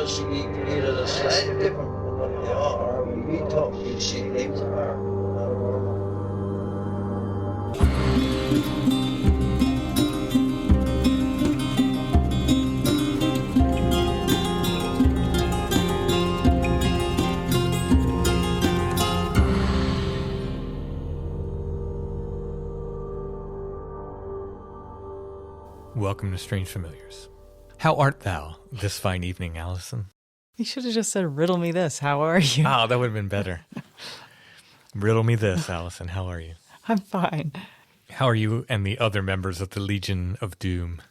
just either the slightly different from what they are. When we talk, we see things are not normal. Welcome to Strange Familiars. How art thou this fine evening, Alison? You should have just said, riddle me this. How are you? Oh, that would have been better. Riddle me this, Alison. How are you? I'm fine. How are you and the other members of the Legion of Doom?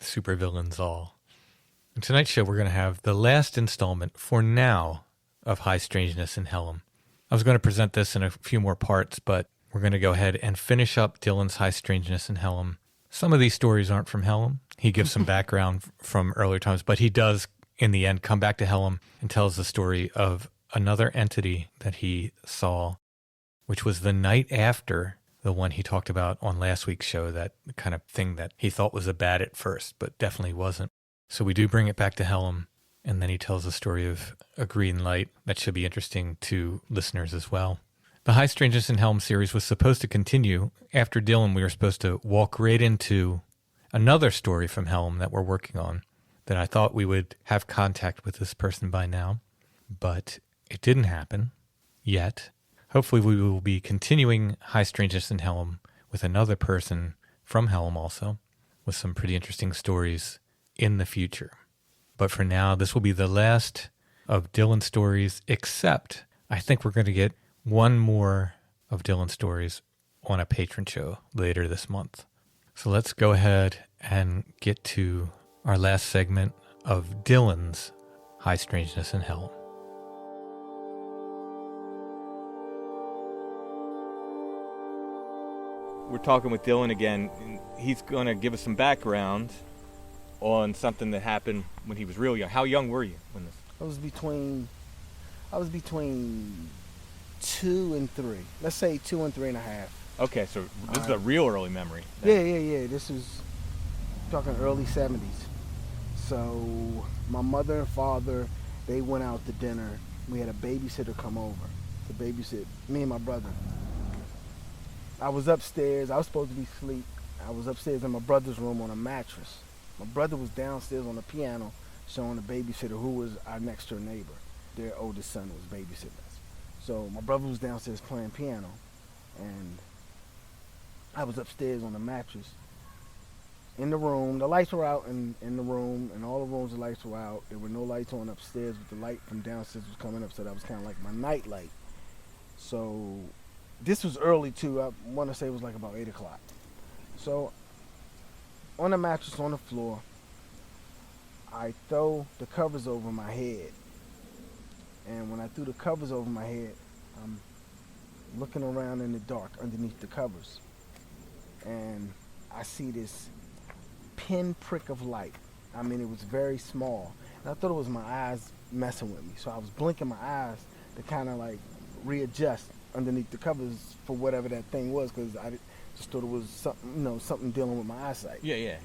Supervillains all. In tonight's show, we're going to have the last installment, for now, of High Strangeness in Hellam. I was going to present this in a few more parts, but we're going to go ahead and finish up Dillon's High Strangeness in Hellam. Some of these stories aren't from Hellam. He gives some background from earlier times, but he does, in the end, come back to Hellam and tells the story of another entity that he saw, which was the night after the one he talked about on last week's show, that kind of thing that he thought was a bat at first, but definitely wasn't. So we do bring it back to Hellam, and then he tells the story of a green light that should be interesting to listeners as well. The High Strangeness in Helm series was supposed to continue. After Dillon, we were supposed to walk right into another story from Helm that we're working on, that I thought we would have contact with this person by now, but it didn't happen yet. Hopefully we will be continuing High Strangeness in Helm with another person from Helm also, with some pretty interesting stories in the future. But for now, this will be the last of Dillon's stories, except I think we're going to get one more of Dillon's stories on a patron show later this month. So let's go ahead and get to our last segment of Dillon's High Strangeness in Helm. We're talking with Dillon again. He's going to give us some background on something that happened when he was real young. How young were you when this? I was between 2 and 3. Let's say 2 and 3 and a half. Okay, so this is a real early memory. Yeah. This is talking early 70s. So my mother and father, they went out to dinner. We had a babysitter come over to babysit me and my brother. I was upstairs. I was supposed to be asleep. I was upstairs in my brother's room on a mattress. My brother was downstairs on the piano showing the babysitter, who was our next door neighbor. Their oldest son was babysitting us. So my brother was downstairs playing piano, and I was upstairs on the mattress in the room. The lights were out in the room, and all the rooms, the lights were out. There were no lights on upstairs, but the light from downstairs was coming up, so that was kind of like my night light. So this was early too. I want to say it was like about 8 o'clock. So on the mattress on the floor, I throw the covers over my head. And when I threw the covers over my head, I'm looking around in the dark underneath the covers. And I see this pinprick of light. I mean, it was very small. And I thought it was my eyes messing with me. So I was blinking my eyes to kind of like readjust underneath the covers for whatever that thing was, because I just thought it was something, something dealing with my eyesight. Yeah.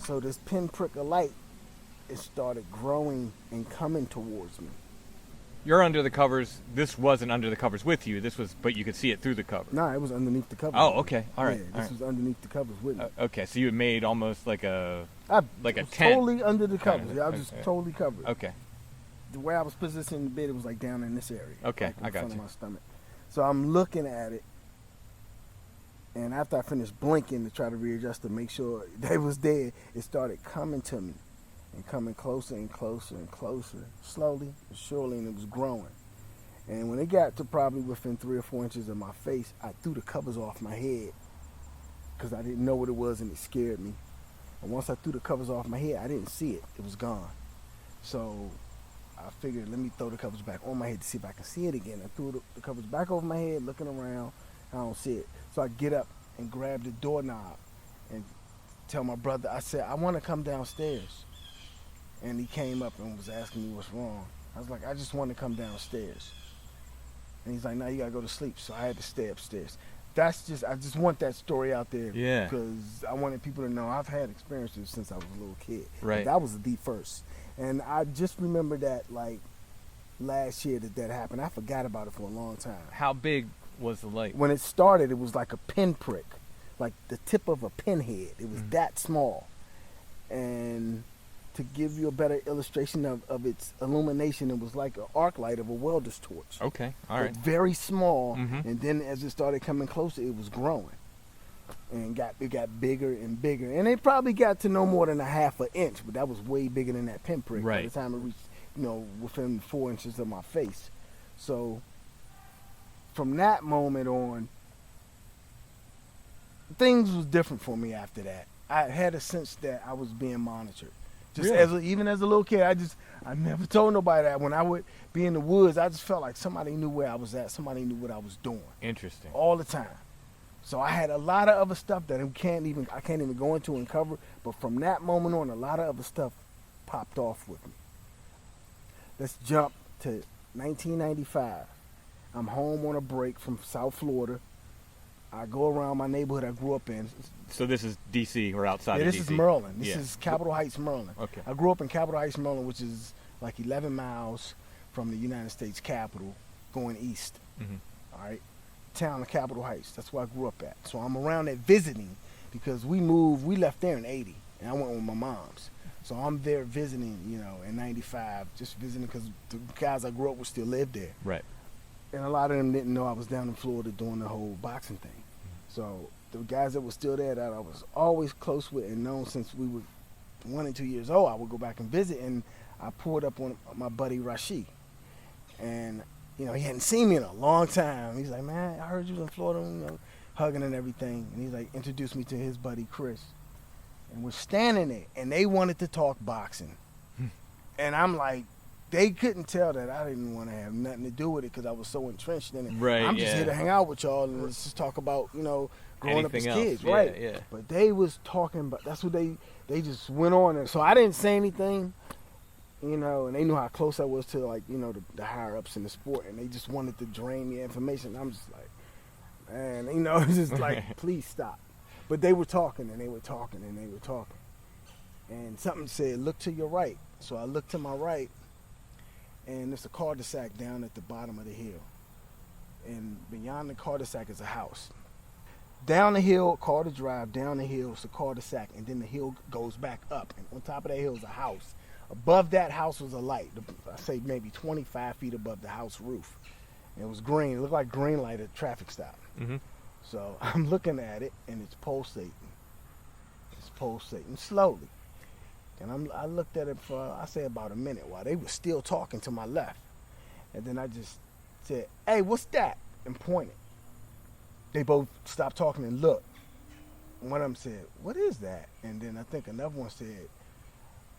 So this pinprick of light, it started growing and coming towards me. You're under the covers. This wasn't under the covers with you. This was, but you could see it through the covers. No, it was underneath the covers. Oh, okay. All right. Yeah, this was underneath the covers with me. Okay, so you had made almost like a tent. Totally under the covers. I was just totally covered. Okay. The way I was positioned in the bed, it was like down in this area. Okay, like I got front you. of my stomach. So I'm looking at it, and after I finished blinking to try to readjust to make sure they was there, it started coming to me and coming closer and closer and closer, slowly but surely, and it was growing. And when it got to probably within 3 or 4 inches of my face, I threw the covers off my head because I didn't know what it was, and it scared me. And once I threw the covers off my head, I didn't see it. It was gone. So I figured, let me throw the covers back on my head to see if I can see it again. I threw the covers back over my head, looking around. I don't see it. So I get up and grab the doorknob and tell my brother, I said, I want to come downstairs. And he came up and was asking me what's wrong. I was like, I just want to come downstairs. And he's like, no, you got to go to sleep. So I had to stay upstairs. I just want that story out there. Yeah. Because I wanted people to know I've had experiences since I was a little kid. Right. But that was the first. And I just remember that, like, last year that happened. I forgot about it for a long time. How big was the light? When it started, it was like a pinprick, like the tip of a pinhead. It was that small. And to give you a better illustration of its illumination, it was like an arc light of a welder's torch. Okay, all right. Very small, Mhm. and then as it started coming closer, it was growing. And it got bigger and bigger. And it probably got to no more than a half an inch, but that was way bigger than that pinprick by Right. the time it reached, within 4 inches of my face. So from that moment on, things was different for me after that. I had a sense that I was being monitored. Just Really? even as a little kid, I never told nobody that. When I would be in the woods, I just felt like somebody knew where I was at. Somebody knew what I was doing Interesting. all the time. So I had a lot of other stuff that I can't even go into and cover. But from that moment on, a lot of other stuff popped off with me. Let's jump to 1995. I'm home on a break from South Florida. I go around my neighborhood I grew up in. So this is D.C. or outside Yeah, of this D.C.? is Maryland. This Yeah. is Capitol Heights, Maryland. Okay. I grew up in Capitol Heights, Maryland, which is like 11 miles from the United States Capitol going east. Mhm. All right. Town of Capitol Heights. That's where I grew up at. So I'm around there visiting because we left there in 80 and I went with my mom's. So I'm there visiting, in 95, just visiting because the guys I grew up with still lived there. Right. And a lot of them didn't know I was down in Florida doing the whole boxing thing. So the guys that were still there that I was always close with and known since we were 1 and 2 years old, I would go back and visit. And I pulled up on my buddy Rashid. And, he hadn't seen me in a long time. He's like, man, I heard you was in Florida, hugging and everything. And he's like, introduced me to his buddy Chris. And we're standing there, and they wanted to talk boxing. And I'm like, they couldn't tell that I didn't want to have nothing to do with it because I was so entrenched in it. Right, I'm just yeah. here to hang out with y'all and let's just talk about, growing up as Anything else. kids, Yeah, right? yeah. But they was talking about, that's what they just went on. And so I didn't say anything, and they knew how close I was to, like, the higher ups in the sport, and they just wanted to drain me information. I'm just like, man, it's just like, please stop. But they were talking, and they were talking, and they were talking. And something said, look to your right. So I looked to my right, and there's a cul-de-sac down at the bottom of the hill. And beyond the cul-de-sac is a house. Down the hill, car to drive, down the hill is a cul-de-sac, and then the hill goes back up. And on top of that hill is a house. Above that house was a light, I say maybe 25 feet above the house roof. And it was green. It looked like green light at a traffic stop. Mm-hmm. So I'm looking at it, and it's pulsating. It's pulsating slowly. And I looked at it for, I say, about a minute while they were still talking to my left. And then I just said, hey, what's that? And pointed. They both stopped talking and looked. One of them said, what is that? And then I think another one said,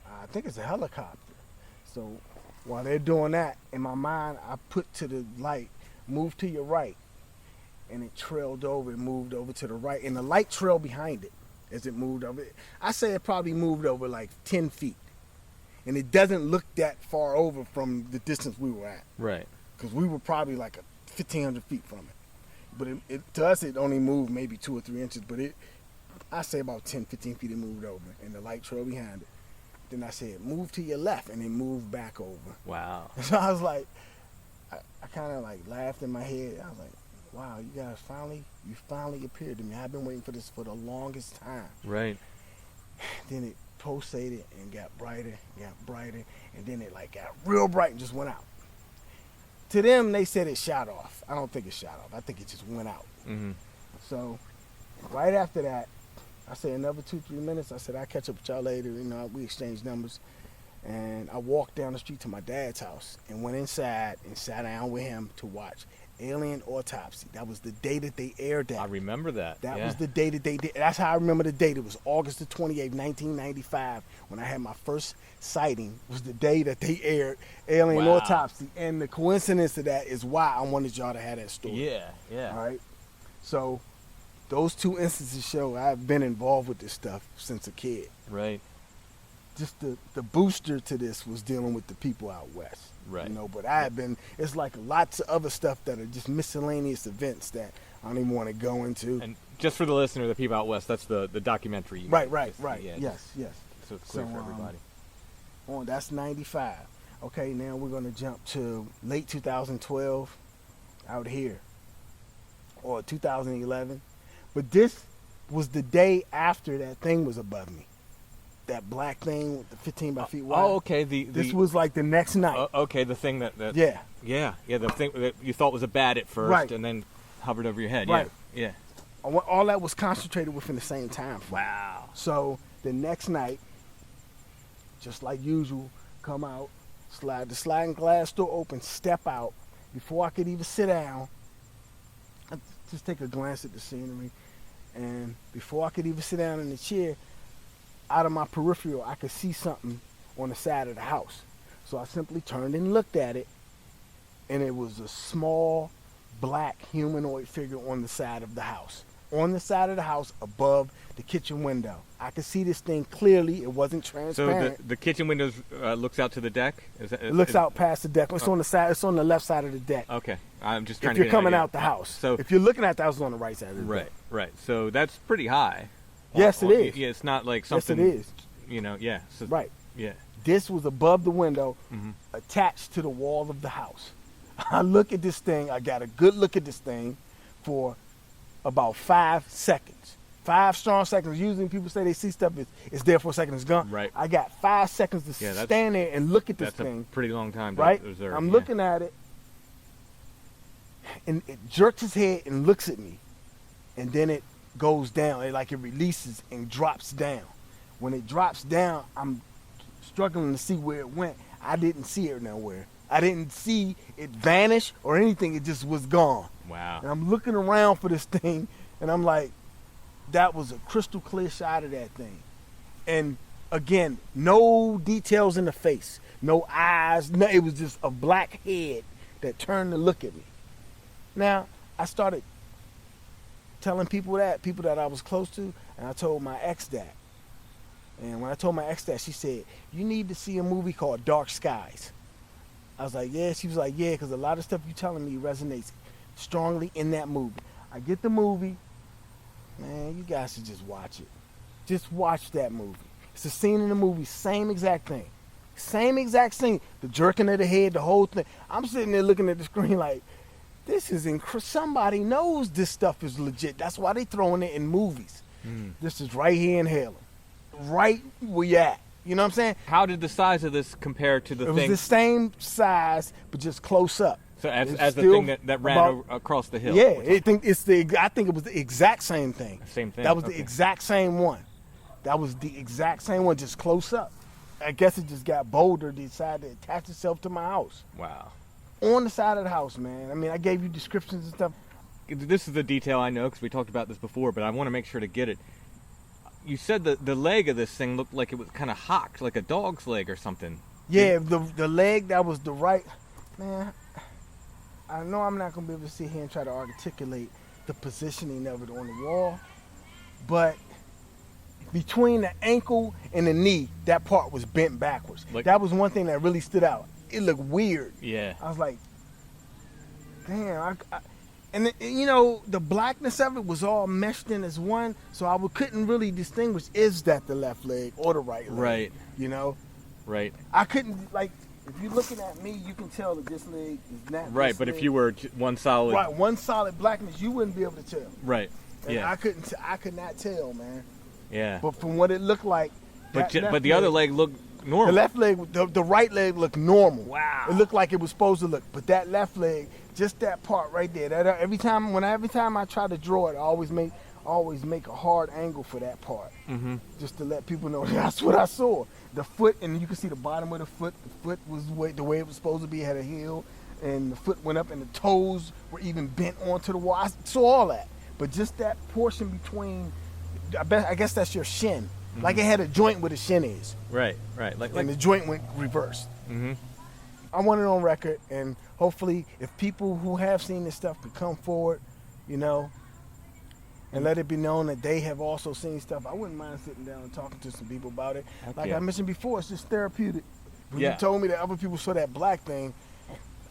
I think it's a helicopter. So while they're doing that, in my mind, I put to the light, move to your right. And it trailed over and moved over to the right. And the light trailed behind it as it moved over. I say it probably moved over like 10 feet. And it doesn't look that far over from the distance we were at. Right. Because we were probably like 1,500 feet from it. But to us, it only moved maybe 2 or 3 inches. But I say about 10, 15 feet it moved over. And the light trailed behind it. Then I said, move to your left. And it moved back over. Wow. So I was like, I kind of like laughed in my head. I was like, wow, you guys finally appeared to me. I've been waiting for this for the longest time. Right. Then it pulsated and got brighter, and then it like got real bright and just went out. To them, they said it shot off. I don't think it shot off. I think it just went out. Mm-hmm. So right after that, I said another 2-3 minutes. I said, I'll catch up with y'all later. We exchanged numbers. And I walked down the street to my dad's house and went inside and sat down with him to watch Alien Autopsy. That was the day that they aired that. I remember that. That yeah. was the day that they did. That's how I remember the date. It was August the 28th, 1995, when I had my first sighting. Was the day that they aired Alien Wow. Autopsy. And the coincidence of that is why I wanted y'all to have that story. Yeah, yeah. All right? So those two instances show I've been involved with this stuff since a kid. Right. Just the booster to this was dealing with the people out west. Right. But I have been, it's like lots of other stuff that are just miscellaneous events that I don't even want to go into. And just for the listener, the people out west, that's the documentary. You Right. made. Just- Right. Yeah, Yes. so it's clear for everybody. That's 95. Okay, now we're going to jump to late 2012 out here, or 2011. But this was the day after that thing was above me. That black thing with the 15 by feet wide. Oh, okay. This was like the next night. Okay, the thing that Yeah. Yeah, the thing that you thought was a bat at first, Right. and then hovered over your head. Right. Yeah. All that was concentrated within the same time frame. Wow. So the next night, just like usual, come out, slide the sliding glass door open, step out. Before I could even sit down, I just take a glance at the scenery, and before I could even sit down in the chair, out of my peripheral, I could see something on the side of the house. So I simply turned and looked at it, and it was a small black humanoid figure on the side of the house. On the side of the house above the kitchen window. I could see this thing clearly. It wasn't transparent. So the kitchen window looks out to the deck? It looks out past the deck. It's on the side. It's on the left side of the deck. Okay. I'm just trying If to you're get an coming idea. out the house. So if you're looking at the house, it's on the right side of the Right, deck. right. So that's pretty high. Yes, it is. Yeah, it's not like Yes, something. it is. You know, yeah. So, Right. Yeah. This was above the window, Mm-hmm. attached to the wall of the house. I look at this thing. I got a good look at this thing for about 5 seconds. 5 strong seconds. Usually people say they see stuff, it's there for a second, it's gone. Right. I got 5 seconds to Yeah, stand there and look at this That's thing. a pretty long time to Right? observe. I'm yeah. looking at it, and it jerks its head and looks at me, and then it goes down. It releases and drops down. When it drops down, I'm struggling to see where it went. I didn't see it nowhere. I didn't see it vanish or anything. It just was gone. Wow. And I'm looking around for this thing, and I'm like, that was a crystal clear shot of that thing. And again, no details in the face, no eyes. No, it was just a black head that turned to look at me. Now, I started telling people that I was close to, and I told my ex that. And when I told my ex that, she said, you need to see a movie called Dark Skies. I was like, yeah. She was like, yeah, because a lot of stuff you're telling me resonates strongly in that movie. I get the movie. Man, you guys should just watch it. Just watch that movie. It's a scene in the movie, same exact thing. Same exact scene. The jerking of the head, the whole thing. I'm sitting there looking at the screen like, this is incredible. Somebody knows this stuff is legit. That's why they throwing it in movies. This is right here in Hellam. Right where you at. You know what I'm saying? How did the size of this compare to the It thing? was the same size, but just close up. So as It's the still thing that ran about- across the hill? Yeah, I think it was the exact same thing. Same thing, That was the okay. exact same one. That was the exact same one, just close up. I guess it just got bolder, decided to attach itself to my house. Wow. On the side of the house, man. I mean, I gave you descriptions and stuff. This is the detail I know because we talked about this before, but I want to make sure to get it. You said the leg of this thing looked like it was kind of hocked, like a dog's leg or something. Yeah, the leg, that was the right. Man, I know I'm not going to be able to sit here and try to articulate the positioning of it on the wall, but between the ankle and the knee, that part was bent backwards. Like- That was one thing that really stood out. It looked weird. Yeah. I was like, damn. And you know, the blackness of it was all meshed in as one, so I couldn't really distinguish, is that the left leg or the right leg? Right. You know? Right. I couldn't, like, if you're looking at me, you can tell that this leg is not Right, this but if leg. you were one solid. Right, one solid blackness, you wouldn't be able to tell. Right. And Yeah. I could not tell, man. Yeah. But from what it looked like, But that left but the other leg looked normal. the left leg, the right leg looked normal. Wow. It looked like it was supposed to look, but that left leg, just that part right there. That every time I try to draw it, I always make a hard angle for that part, just to let people know that's what I saw. The foot, and you can see the bottom of the foot. The foot was the way it was supposed to be. It had a heel, and the foot went up, and the toes were even bent onto the wall. I saw all that, but just that portion between, I guess that's your shin. Like it had a joint where the shin is, Right. Right. Like and the joint went reversed. I want it on record, and hopefully, if people who have seen this stuff could come forward, you know, and let it be known that they have also seen stuff, I wouldn't mind sitting down and talking to some people about it. Like yeah. I mentioned before, it's just therapeutic. When Yeah. you told me that other people saw that black thing,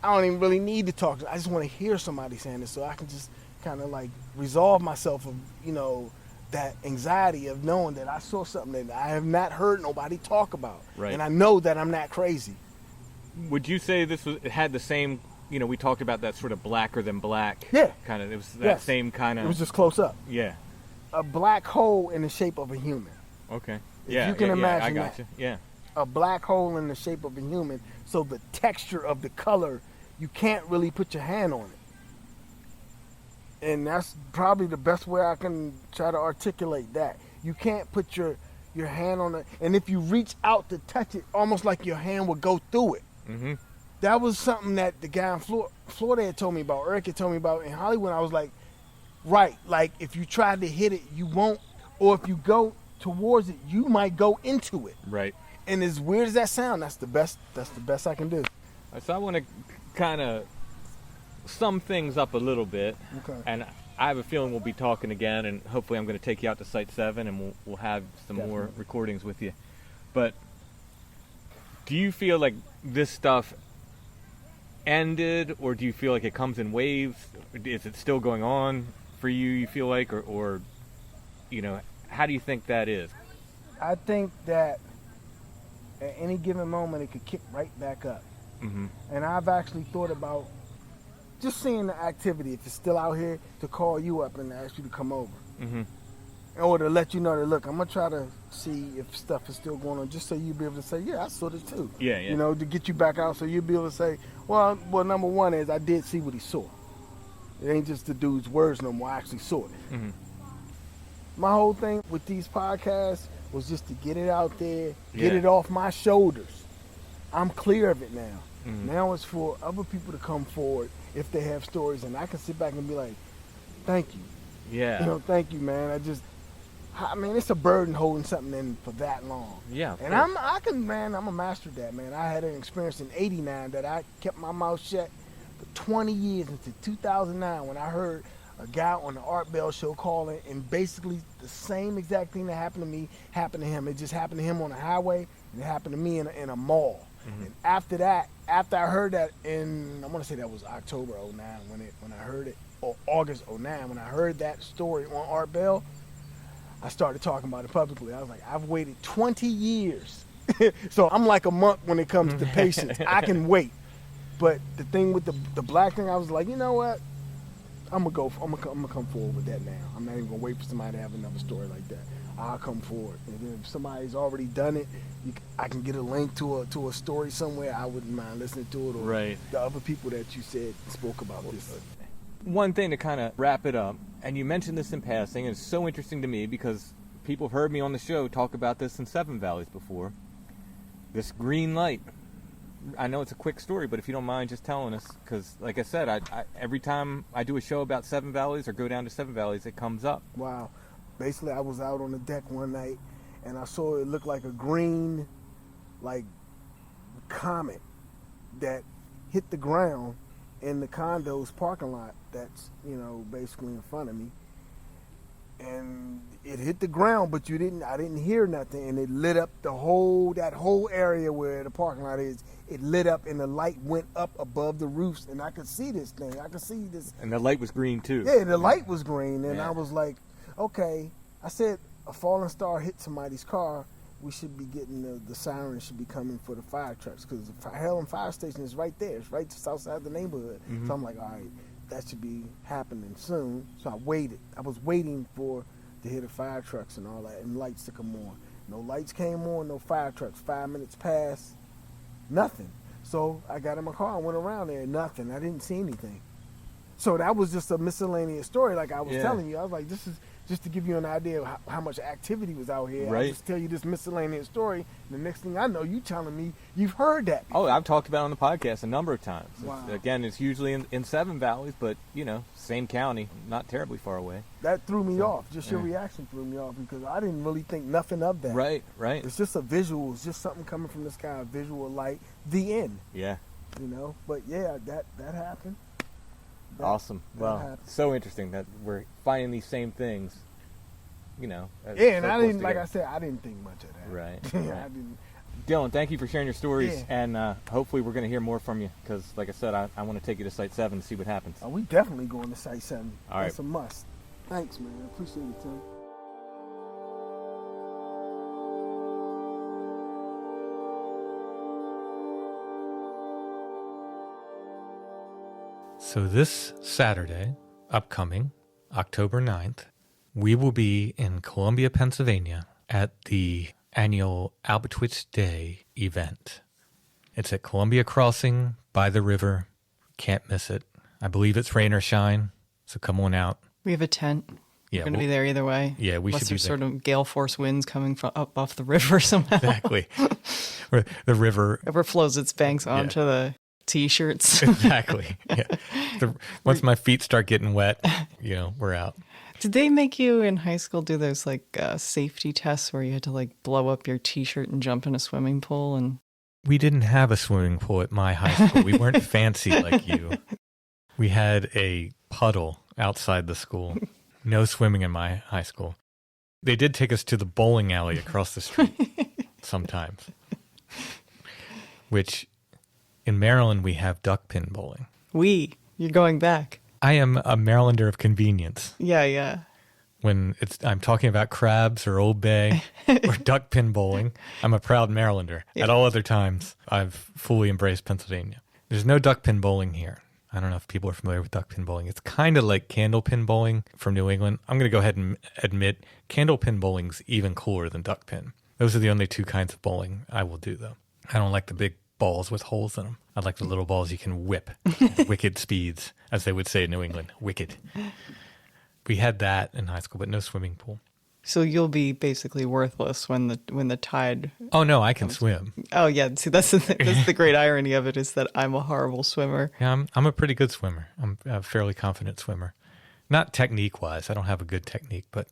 I don't even really need to talk. I just want to hear somebody saying it so I can just kind of like resolve myself of, you know, that anxiety of knowing that I saw something that I have not heard nobody talk about. Right. And I know that I'm not crazy. Would you say it had the same, we talked about that sort of blacker than black kind of, it was that Yes. same kind of... It was just close up. Yeah. A black hole in the shape of a human. Okay. If you can imagine I got that. you. Yeah. A black hole in the shape of a human, so the texture of the color, you can't really put your hand on it. And that's probably the best way I can try to articulate that. You can't put your hand on it, and if you reach out to touch it, almost like your hand would go through it. Mm-hmm. That was something that the guy in Florida had told me about, Eric had told me about in Hollywood. I was like, right, like if you try to hit it, you won't, or if you go towards it, you might go into it. Right. And as weird as that sounds, that's the best I can do. So I want to kind of sum things up a little bit. Okay. And I have a feeling we'll be talking again, and hopefully I'm going to take you out to Site 7, and we'll have some more Definitely. recordings with you. But do you feel like this stuff ended, or do you feel like it comes in waves? Is it still going on for you, you feel like, or how do you think that is? I think that at any given moment, it could kick right back up. Mm-hmm. And I've actually thought about just seeing the activity, if it's still out here, to call you up and ask you to come over. Mm-hmm. Or to let you know that, look, I'm going to try to see if stuff is still going on, just so you'll be able to say, yeah, I saw this too. Yeah. To get you back out, so you'll be able to say, well, number one is I did see what he saw. It ain't just the dude's words no more, I actually saw it. Mm-hmm. My whole thing with these podcasts was just to get it out there, get Yeah. it off my shoulders. I'm clear of it now. Mm-hmm. Now it's for other people to come forward if they have stories, and I can sit back and be like, thank you. Yeah. Thank you, man. It's a burden holding something in for that long. Yeah. And I'm a master of that, man. I had an experience in '89 that I kept my mouth shut for 20 years until 2009 when I heard a guy on the Art Bell show calling, and basically the same exact thing that happened to me happened to him. It just happened to him on the highway, and it happened to me in a mall. Mm-hmm. And after that, after I heard that I want to say that was October '09 when I heard it, or August '09 when I heard that story on Art Bell, I started talking about it publicly. I was like, I've waited 20 years. So I'm like a monk when it comes to patience. I can wait. But the thing with the black thing, I was like, you know what? I'm gonna come forward with that now. I'm not even gonna wait for somebody to have another story like that. I'll come forward. And then if somebody's already done it, I can get a link to a story somewhere. I wouldn't mind listening to it, or Right. the other people that you said spoke about this. One thing to kind of wrap it up, and you mentioned this in passing, and it's so interesting to me because people have heard me on the show talk about this in Seven Valleys before. This green light. I know it's a quick story, but if you don't mind just telling us, because like I said, I every time I do a show about Seven Valleys or go down to Seven Valleys, it comes up. Wow. Basically, I was out on the deck one night, and I saw it looked like a green, like, comet that hit the ground in the condo's parking lot that's, basically in front of me. And it hit the ground, but I didn't hear nothing, and it lit up that whole area where the parking lot is. It lit up, and the light went up above the roofs, and I could see this thing. I could see this. And the light was green too. Yeah, the light was green, and Yeah. I was like, okay. I said, a falling star hit somebody's car. We should be getting the sirens should be coming for the fire trucks, because the Hellam fire station is right there. It's right just outside the neighborhood. Mm-hmm. So I'm like, all right, that should be happening soon. So I waited. I was waiting to hear the fire trucks and all that, and lights to come on. No lights came on, no fire trucks. 5 minutes passed, nothing. So I got in my car and went around there, nothing. I didn't see anything. So that was just a miscellaneous story, like I was telling you. I was like, this is just to give you an idea of how much activity was out here. Right. I just tell you this miscellaneous story. And the next thing I know, you telling me you've heard that before. Oh, I've talked about it on the podcast a number of times. Wow. Again, it's usually in Seven Valleys, but, same county, not terribly far away. That threw me off. Just your reaction threw me off, because I didn't really think nothing of that. Right. It's just a visual. It's just something coming from the sky, a visual light, the end. Yeah. But yeah, that happened. Awesome. Well, happened. so interesting that we're finding these same things, as Yeah, and so I close didn't, like together. I said, I didn't think much of that. Right. I didn't. Dillon, thank you for sharing your stories, Yeah. and hopefully we're going to hear more from you, because, like I said, I want to take you to Site 7 to see what happens. We definitely going to Site 7. All right. That's a must. Thanks, man. Appreciate it, Tim. So this Saturday, upcoming, October 9th, we will be in Columbia, Pennsylvania at the annual Albatwitch Day event. It's at Columbia Crossing by the river. Can't miss it. I believe it's rain or shine, so come on out. We have a tent. Yeah, We're going to be there either way. Yeah, we Unless should be there's there. sort of gale force winds coming from up off the river somehow. Exactly. Or the river. Overflows its banks onto the T-shirts. Exactly. Yeah. Once my feet start getting wet, we're out. Did they make you in high school do those safety tests where you had to blow up your T-shirt and jump in a swimming pool? And We didn't have a swimming pool at my high school. We weren't fancy like you. We had a puddle outside the school. No swimming in my high school. They did take us to the bowling alley across the street sometimes. Which, in Maryland, we have duck pin bowling. You're going back. I am a Marylander of convenience. Yeah. When I'm talking about crabs or Old Bay or duck pin bowling, I'm a proud Marylander. Yeah. At all other times, I've fully embraced Pennsylvania. There's no duck pin bowling here. I don't know if people are familiar with duck pin bowling. It's kind of like candle pin bowling from New England. I'm going to go ahead and admit candle pin bowling's even cooler than duck pin. Those are the only two kinds of bowling I will do, though. I don't like the big balls with holes in them. I like the little balls you can whip at wicked speeds, as they would say in New England. Wicked. We had that in high school, but no swimming pool. So you'll be basically worthless when the tide. Oh, no, I can swim. Oh yeah, see that's the great irony of it is that I'm a horrible swimmer. Yeah, I'm a pretty good swimmer. I'm a fairly confident swimmer. Not technique-wise. I don't have a good technique, but,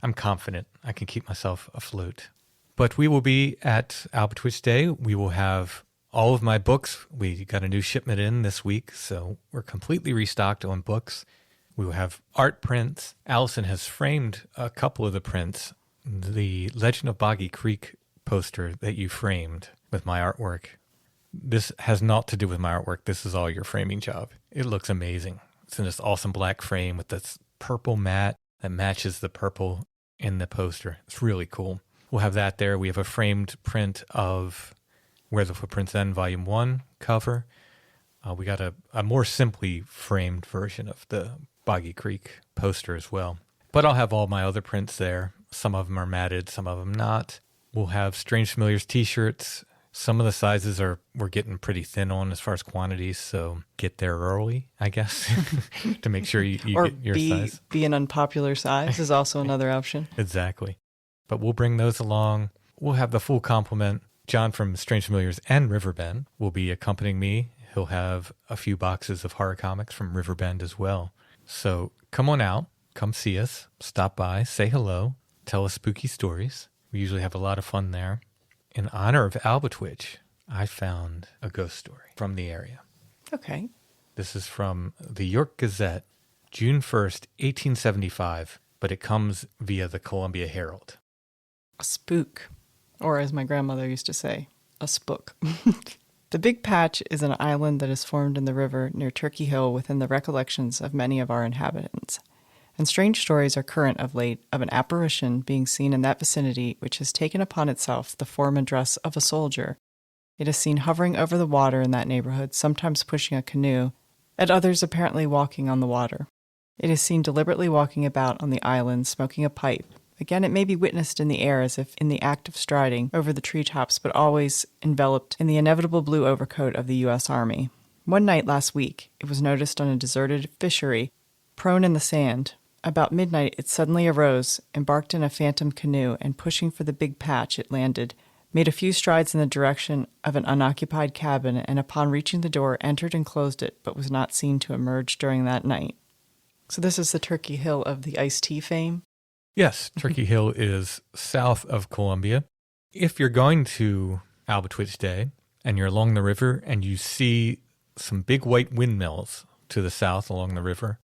I'm confident. I can keep myself afloat. But we will be at Albatwitch Day. We will have all of my books. We got a new shipment in this week, so we're completely restocked on books. We will have art prints. Alison has framed a couple of the prints. The Legend of Boggy Creek poster that you framed with my artwork. This has naught to do with my artwork. This is all your framing job. It looks amazing. It's in this awesome black frame with this purple mat that matches the purple in the poster. It's really cool. We'll have that there. We have a framed print of Where the Footprints End, Volume 1 cover. We got a more simply framed version of the Boggy Creek poster as well. But I'll have all my other prints there. Some of them are matted, some of them not. We'll have Strange Familiars t-shirts. Some of the sizes we're getting pretty thin on as far as quantities, so get there early, I guess, to make sure you get your size. Be an unpopular size is also another option. Exactly. But we'll bring those along. We'll have the full complement. John from Strange Familiars and Riverbend will be accompanying me. He'll have a few boxes of horror comics from Riverbend as well. So come on out, come see us, stop by, say hello, tell us spooky stories. We usually have a lot of fun there. In honor of Albatwitch, I found a ghost story from the area. Okay. This is from the York Gazette, June 1st, 1875, but it comes via the Columbia Herald. A spook, or as my grandmother used to say, a spook. The Big Patch is an island that is formed in the river near Turkey Hill within the recollections of many of our inhabitants. And strange stories are current of late of an apparition being seen in that vicinity which has taken upon itself the form and dress of a soldier. It is seen hovering over the water in that neighborhood, sometimes pushing a canoe, at others apparently walking on the water. It is seen deliberately walking about on the island, smoking a pipe. Again, it may be witnessed in the air as if in the act of striding over the treetops, but always enveloped in the inevitable blue overcoat of the U.S. Army. One night last week, it was noticed on a deserted fishery, prone in the sand. About midnight, it suddenly arose, embarked in a phantom canoe, and pushing for the Big Patch, it landed, made a few strides in the direction of an unoccupied cabin, and upon reaching the door, entered and closed it, but was not seen to emerge during that night. So this is the Turkey Hill of the iced tea fame? Yes, Turkey Hill is south of Columbia. If you're going to Albatwitch Day and you're along the river and you see some big white windmills to the south along the river,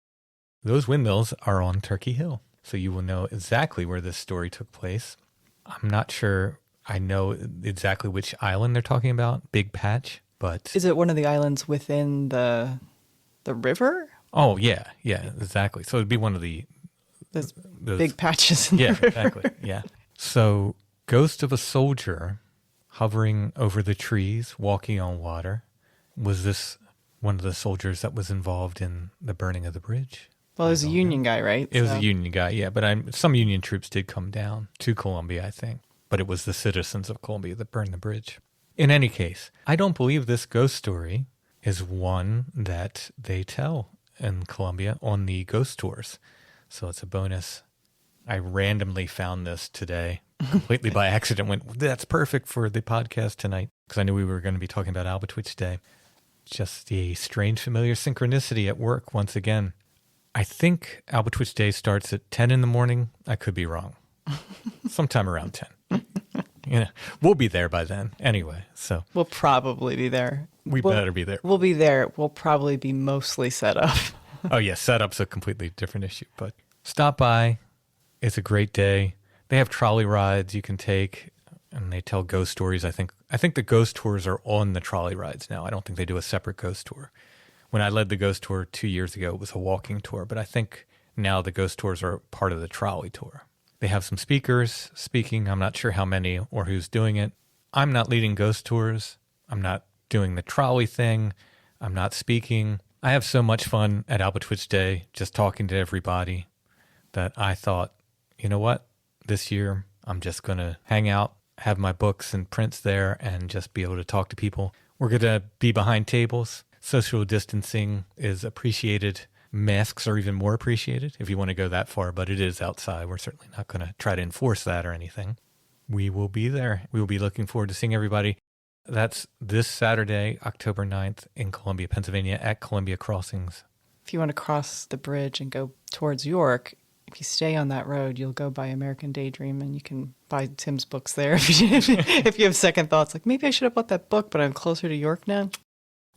those windmills are on Turkey Hill. So you will know exactly where this story took place. I'm not sure I know exactly which island they're talking about, Big Patch, but... Is it one of the islands within the river? Oh, yeah, exactly. So it'd be one of those big patches in the river. Exactly, yeah. So, ghost of a soldier hovering over the trees, walking on water. Was this one of the soldiers that was involved in the burning of the bridge. Well, it was a Union guy, right? It was a Union guy, yeah. But some Union troops did come down to Columbia, I think. But it was the citizens of Columbia that burned the bridge. In any case, I don't believe this ghost story is one that they tell in Columbia on the ghost tours. So it's a bonus. I randomly found this today, completely by accident. Went, that's perfect for the podcast tonight, because I knew we were going to be talking about Albatwitch Day. Just a strange, familiar synchronicity at work once again. I think Albatwitch Day starts at 10 in the morning. I could be wrong. Sometime around 10. We'll be there by then anyway. So we'll probably be there. We'll better be there. We'll be there. We'll probably be mostly set up. Oh, yeah. Setup's a completely different issue. But stop by. It's a great day. They have trolley rides you can take, and they tell ghost stories. I think the ghost tours are on the trolley rides now. I don't think they do a separate ghost tour. When I led the ghost tour 2 years ago, it was a walking tour, but I think now the ghost tours are part of the trolley tour. They have some speakers speaking. I'm not sure how many or who's doing it. I'm not leading ghost tours. I'm not doing the trolley thing. I'm not speaking. I have so much fun at Albatwitch Day just talking to everybody that I thought, you know what? This year, I'm just going to hang out, have my books and prints there, and just be able to talk to people. We're going to be behind tables. Social distancing is appreciated. Masks are even more appreciated if you want to go that far, but it is outside. We're certainly not going to try to enforce that or anything. We will be there. We will be looking forward to seeing everybody. That's this Saturday, October 9th in Columbia, Pennsylvania at Columbia Crossings. If you want to cross the bridge and go towards York, if you stay on that road, you'll go by American Daydream, and you can buy Tim's books there if you have second thoughts. Like, maybe I should have bought that book, but I'm closer to York now.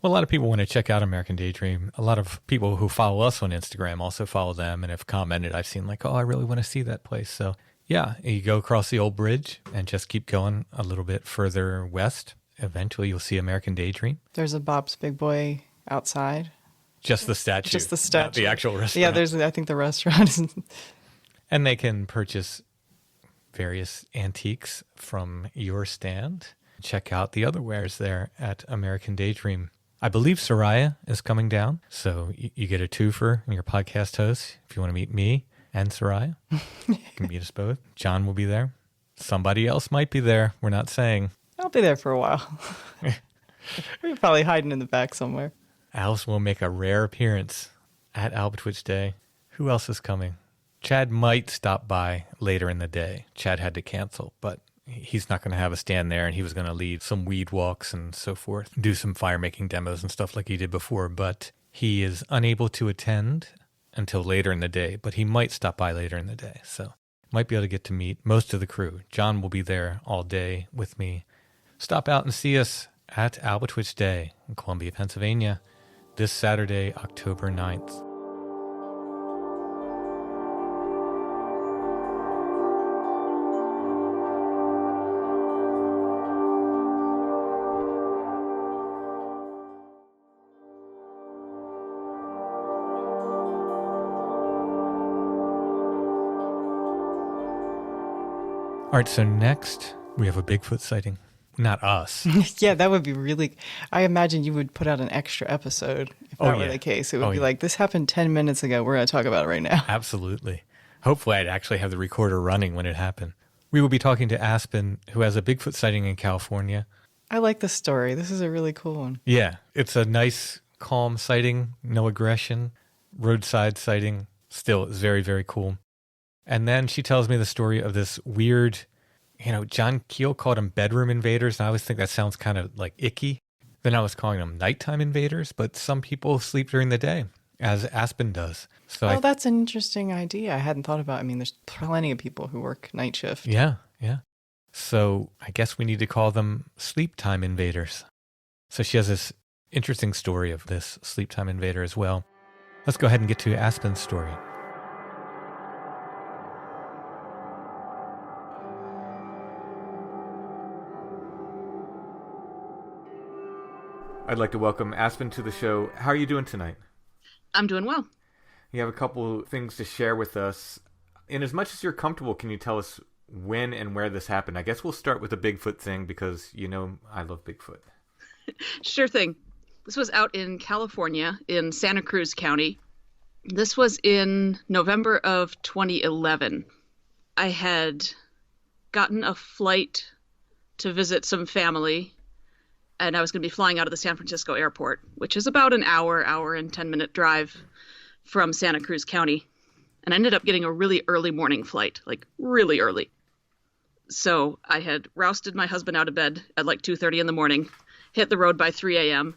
Well, a lot of people want to check out American Daydream. A lot of people who follow us on Instagram also follow them and have commented. I've seen like, oh, I really want to see that place. So yeah, you go across the old bridge and just keep going a little bit further west. Eventually you'll see American Daydream. There's a Bob's Big Boy outside. Just the statue. Just the statue. Not the actual restaurant. Yeah, I think the restaurant is. And they can purchase various antiques from your stand. Check out the other wares there at American Daydream. I believe Soraya is coming down, so you get a twofer in your podcast host if you want to meet me and Soraya. You can meet us both. John will be there. Somebody else might be there. We're not saying. I'll be there for a while. We're probably hiding in the back somewhere. Alice will make a rare appearance at Albatwitch Day. Who else is coming? Chad might stop by later in the day. Chad had to cancel, but he's not going to have a stand there, and he was going to lead some weed walks and so forth, do some fire-making demos and stuff like he did before, but he is unable to attend until later in the day, but he might stop by later in the day, so might be able to get to meet most of the crew. John will be there all day with me. Stop out and see us at Albatwitch Day in Columbia, Pennsylvania, this Saturday, October 9th. All right, so next we have a Bigfoot sighting. Not us. Yeah, that would be really... I imagine you would put out an extra episode if that were the case. It would be like, this happened 10 minutes ago. We're going to talk about it right now. Absolutely. Hopefully I'd actually have the recorder running when it happened. We will be talking to Aspen, who has a Bigfoot sighting in California. I like this story. This is a really cool one. Yeah, it's a nice, calm sighting, no aggression, roadside sighting. Still, it's very, very cool. And then she tells me the story of this weird, John Keel called them bedroom invaders, and I always think that sounds kind of like icky. Then I was calling them nighttime invaders, but some people sleep during the day, as Aspen does. So that's an interesting idea. I hadn't thought about it. I mean, there's plenty of people who work night shift. Yeah. So I guess we need to call them sleep time invaders. So she has this interesting story of this sleep time invader as well. Let's go ahead and get to Aspen's story. I'd like to welcome Aspen to the show. How are you doing tonight? I'm doing well. You have a couple things to share with us. In as much as you're comfortable, can you tell us when and where this happened? I guess we'll start with the Bigfoot thing because, I love Bigfoot. Sure thing. This was out in California in Santa Cruz County. This was in November of 2011. I had gotten a flight to visit some family, and I was going to be flying out of the San Francisco airport, which is about an hour and 10-minute drive from Santa Cruz County. And I ended up getting a really early morning flight, like really early. So I had rousted my husband out of bed at like 2:30 in the morning, hit the road by 3 a.m.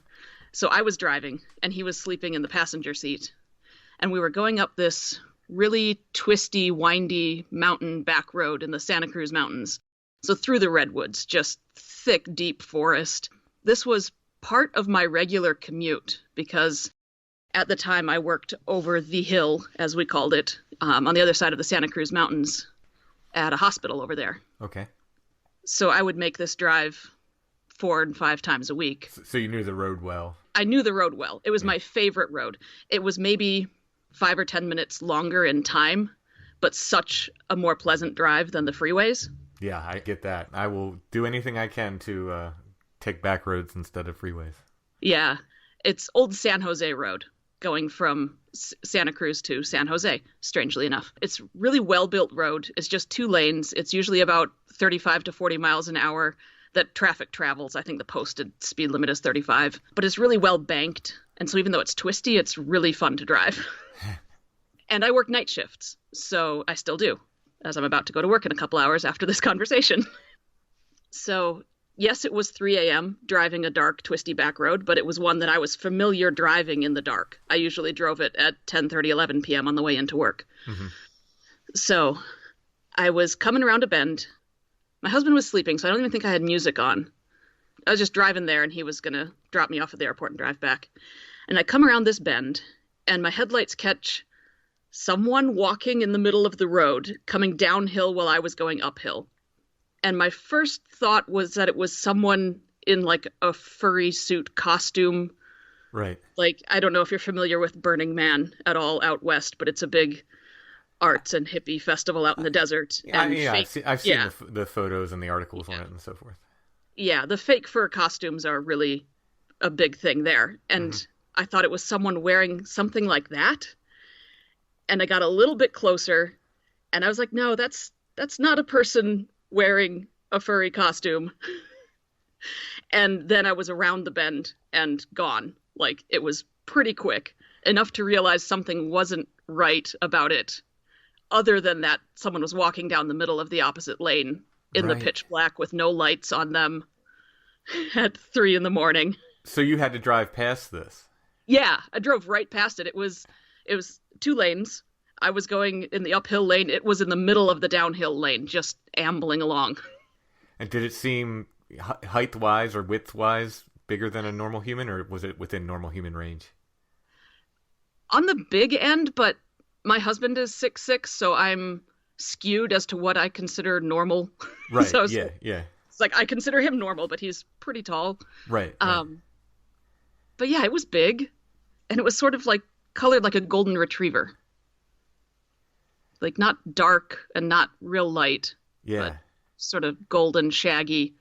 So I was driving, and he was sleeping in the passenger seat. And we were going up this really twisty, windy mountain back road in the Santa Cruz Mountains. So through the redwoods, just thick, deep forest. This was part of my regular commute because at the time I worked over the hill, as we called it, on the other side of the Santa Cruz Mountains at a hospital over there. Okay. So I would make this drive 4 and 5 times a week. So you knew the road well. I knew the road well. It was my favorite road. It was maybe 5 or 10 minutes longer in time, but such a more pleasant drive than the freeways. Yeah, I get that. I will do anything I can to take back roads instead of freeways. Yeah, it's old San Jose Road going from Santa Cruz to San Jose, strangely enough. It's really well-built road. It's just 2 lanes. It's usually about 35 to 40 miles an hour that traffic travels. I think the posted speed limit is 35, but it's really well banked. And so even though it's twisty, it's really fun to drive. And I work night shifts, so I still do, as I'm about to go to work in a couple hours after this conversation. So yes, it was 3 a.m. driving a dark, twisty back road, but it was one that I was familiar driving in the dark. I usually drove it at 10:30, 11 p.m. on the way into work. Mm-hmm. So I was coming around a bend. My husband was sleeping, so I don't even think I had music on. I was just driving there, and he was going to drop me off at the airport and drive back. And I come around this bend, and my headlights catch someone walking in the middle of the road, coming downhill while I was going uphill. And my first thought was that it was someone in like a furry suit costume. Right. Like, I don't know if you're familiar with Burning Man at all out west, but it's a big arts and hippie festival out in the desert. And I've seen the photos and the articles on it and so forth. Yeah, the fake fur costumes are really a big thing there. And I thought it was someone wearing something like that. And I got a little bit closer, and I was like, no, that's not a person wearing a furry costume. And then I was around the bend and gone. Like, it was pretty quick, enough to realize something wasn't right about it, other than that someone was walking down the middle of the opposite lane in the pitch black with no lights on them at 3 in the morning. So you had to drive past this? Yeah, I drove right past it. It was 2 lanes. I was going in the uphill lane. It was in the middle of the downhill lane, just ambling along. And did it seem height-wise or width-wise bigger than a normal human, or was it within normal human range? On the big end, but my husband is 6'6", so I'm skewed as to what I consider normal. Right, So yeah. It's like I consider him normal, but he's pretty tall. Right. But yeah, it was big, and it was sort of like colored like a golden retriever. Like not dark and not real light. Yeah. But sort of golden, shaggy.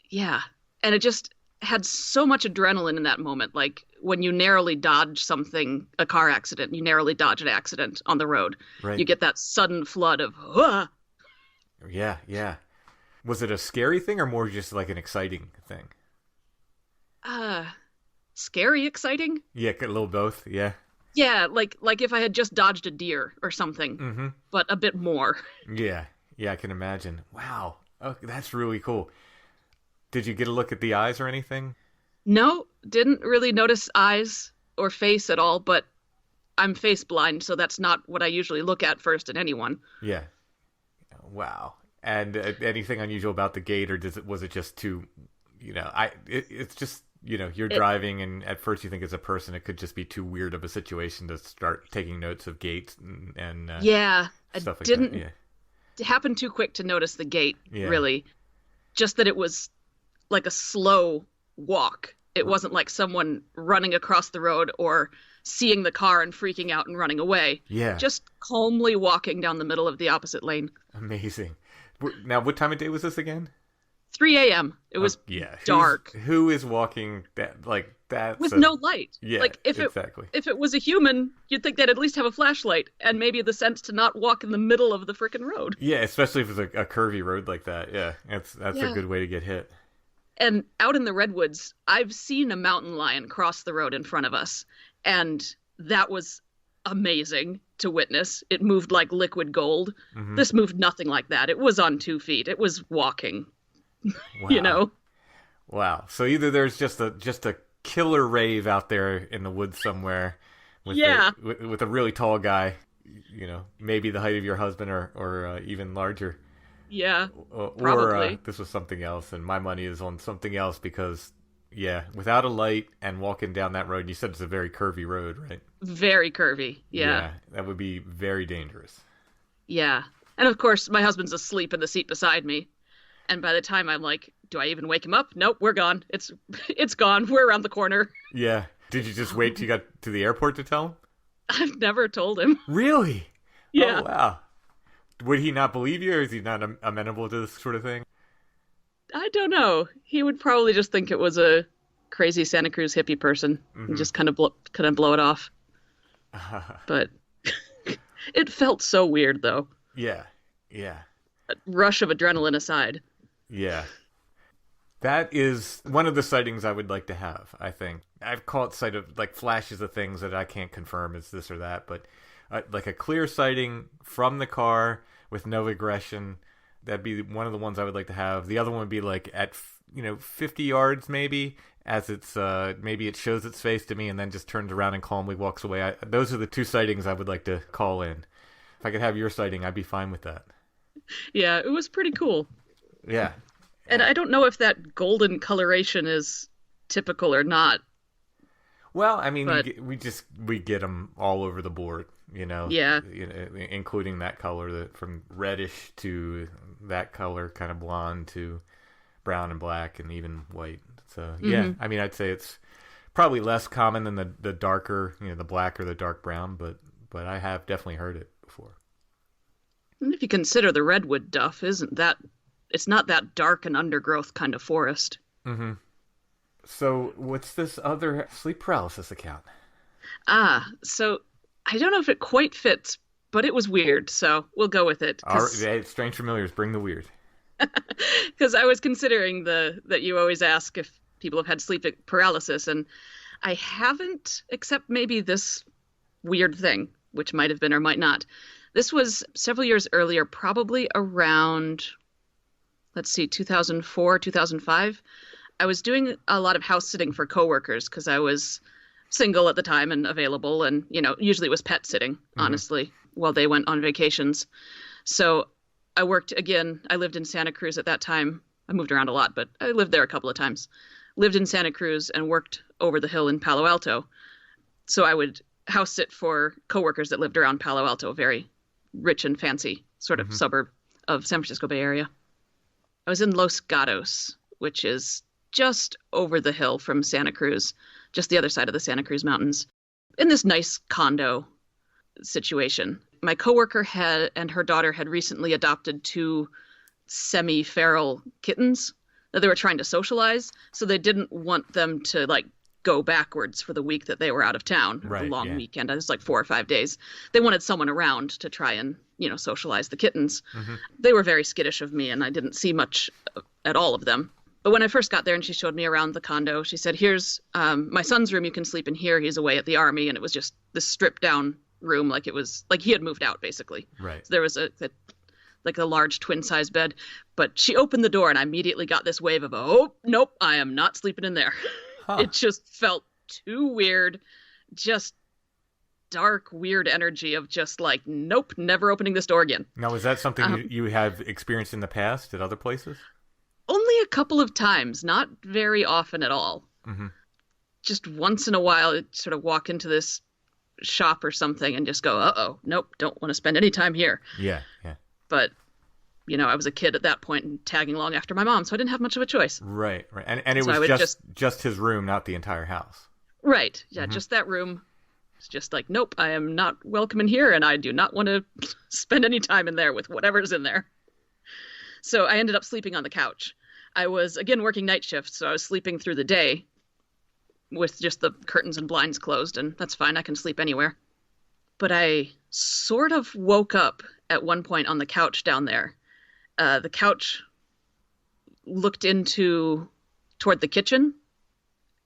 Yeah. And it just had so much adrenaline in that moment. Like when you narrowly dodge something, a car accident, you narrowly dodge an accident on the road. Right. You get that sudden flood of, ah! Yeah. Was it a scary thing or more just like an exciting thing? Scary, exciting? Yeah, a little both, yeah. Yeah, like if I had just dodged a deer or something, but a bit more. Yeah, I can imagine. Wow, that's really cool. Did you get a look at the eyes or anything? No, didn't really notice eyes or face at all, but I'm face blind, so that's not what I usually look at first in anyone. Yeah. Wow. And anything unusual about the gait, or was it just too, it's just, you're driving and at first you think it's a person. It could just be too weird of a situation to start taking notes of gait and stuff like didn't that. Yeah. It happened too quick to notice the gait, Yeah. really. Just that it was like a slow walk. It wasn't like someone running across the road or seeing the car and freaking out and running away. Yeah. Just calmly walking down the middle of the opposite Amazing. Now, what time of day was this again? 3 a.m. It was yeah. dark. Who is walking that, like with no light. Yeah, like if it was a human, you'd think they'd at least have a flashlight and maybe the sense to not walk in the middle of the frickin' road. Yeah, especially if it's a curvy road like that. Yeah, that's a good way to get hit. And out in the redwoods, I've seen a mountain lion cross the road in front of us, and that was amazing to witness. It moved like liquid gold. Mm-hmm. This moved nothing like that. It was on 2 feet. It was walking. Wow. Wow. So either there's just a killer rave out there in the woods somewhere with with a really tall guy, maybe the height of your husband or even larger. Yeah, probably. Or this was something else, and my money is on something else because, without a light and walking down that road, you said it's a very curvy road, right? Very curvy, yeah. That would be very dangerous. Yeah, and of course, my husband's asleep in the seat beside me, and by the time I'm like, do I even wake him up? Nope, we're gone. It's gone. We're around the corner. Yeah. Did you just wait till you got to the airport to tell him? I've never told him. Really? Yeah. Oh, wow. Would he not believe you, or is he not amenable to this sort of thing? I don't know. He would probably just think it was a crazy Santa Cruz hippie person and just kind of blow it off. But it felt so weird, though. Yeah. Yeah. A rush of adrenaline aside. Yeah. That is one of the sightings I would like to have, I think. I've caught sight of, like, flashes of things that I can't confirm is this or that, but like a clear sighting from the car with no aggression, that'd be one of the ones I would like to have. The other one would be like at 50 yards maybe, as it's maybe it shows its face to me and then just turns around and calmly walks away. Those are the two sightings I would like to call in. If I could have your sighting, I'd be fine with that. Yeah, it was pretty cool. Yeah. And I don't know if that golden coloration is typical or not. Well, I mean, we get them all over the board. Yeah. Including that color, from reddish to that color, kind of blonde to brown and black and even white. So yeah, I mean, I'd say it's probably less common than the darker, the black or the dark brown, but I have definitely heard it before. And if you consider the redwood duff, it's not that dark and undergrowth kind of forest. Mm-hmm. So what's this other sleep paralysis account? So I don't know if it quite fits, but it was weird, so we'll go with it. Strange familiars, bring the weird. Because I was considering that you always ask if people have had sleep paralysis, and I haven't, except maybe this weird thing, which might have been or might not. This was several years earlier, probably around, 2004, 2005. I was doing a lot of house sitting for coworkers because I was single at the time and available, and usually it was pet sitting, honestly, while they went on vacations. So I worked again. I lived in Santa Cruz at that time. I moved around a lot, but I lived there a couple of times. Lived in Santa Cruz and worked over the hill in Palo Alto. So I would house sit for coworkers that lived around Palo Alto, very rich and fancy sort of suburb of San Francisco Bay Area. I was in Los Gatos, which is just over the hill from Santa Cruz, just the other side of the Santa Cruz Mountains, in this nice condo situation. My coworker and her daughter had recently adopted 2 semi-feral kittens that they were trying to socialize, so they didn't want them to go backwards for the week that they were out of town, right, a long weekend. It was 4 or 5 days. They wanted someone around to try and, socialize the kittens. They were very skittish of me, and I didn't see much at all of them. But when I first got there and she showed me around the condo, she said, here's my son's room. You can sleep in here. He's away at the Army. And it was just this stripped down room, like it was like he had moved out, basically. Right. So there was a large twin size bed. But she opened the door and I immediately got this wave of, oh, nope, I am not sleeping in there. Huh. It just felt too weird. Just dark, weird energy of just nope, never opening this door again. Now, is that something you have experienced in the past at other places? Only a couple of times, not very often at all. Just once in a while, I'd sort of walk into this shop or something and just go, uh-oh, nope, don't want to spend any time here. Yeah. But, I was a kid at that point and tagging along after my mom, so I didn't have much of a choice. Right. And it was just his room, not the entire house. Right. Yeah, just that room. It's just nope, I am not welcome in here, and I do not want to spend any time in there with whatever's in there. So I ended up sleeping on the couch. I was, again, working night shifts, so I was sleeping through the day. with just the curtains and blinds closed, and that's fine. I can sleep anywhere. But I sort of woke up at one point on the couch down there. The couch looked toward the kitchen,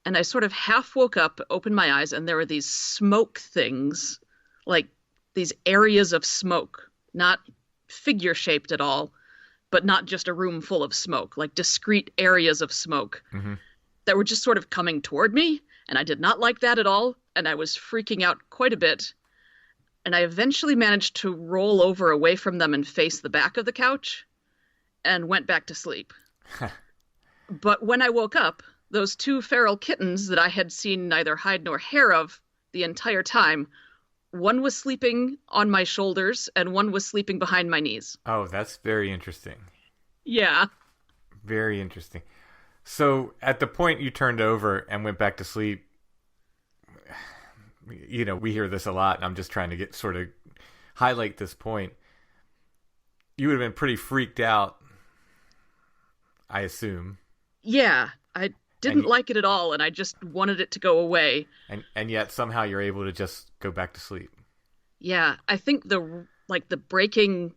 and I sort of half woke up, opened my eyes, and there were these smoke things, like these areas of smoke, not figure-shaped at all, but not just a room full of smoke, like discrete areas of smoke that were just sort of coming toward me, and I did not like that at all, and I was freaking out quite a bit. And I eventually managed to roll over away from them and face the back of the couch and went back to sleep. But when I woke up, those two feral kittens that I had seen neither hide nor hair of the entire time, one was sleeping on my shoulders and one was sleeping behind my knees. Oh, that's very interesting. Yeah. Very interesting. So at the point you turned over and went back to sleep, you know, we hear this a lot, and I'm just trying to sort of highlight this point. You would have been pretty freaked out, I assume. Yeah, I didn't like it at all, and I just wanted it to go away. And yet somehow you're able to just go back to sleep. Yeah, I think the breaking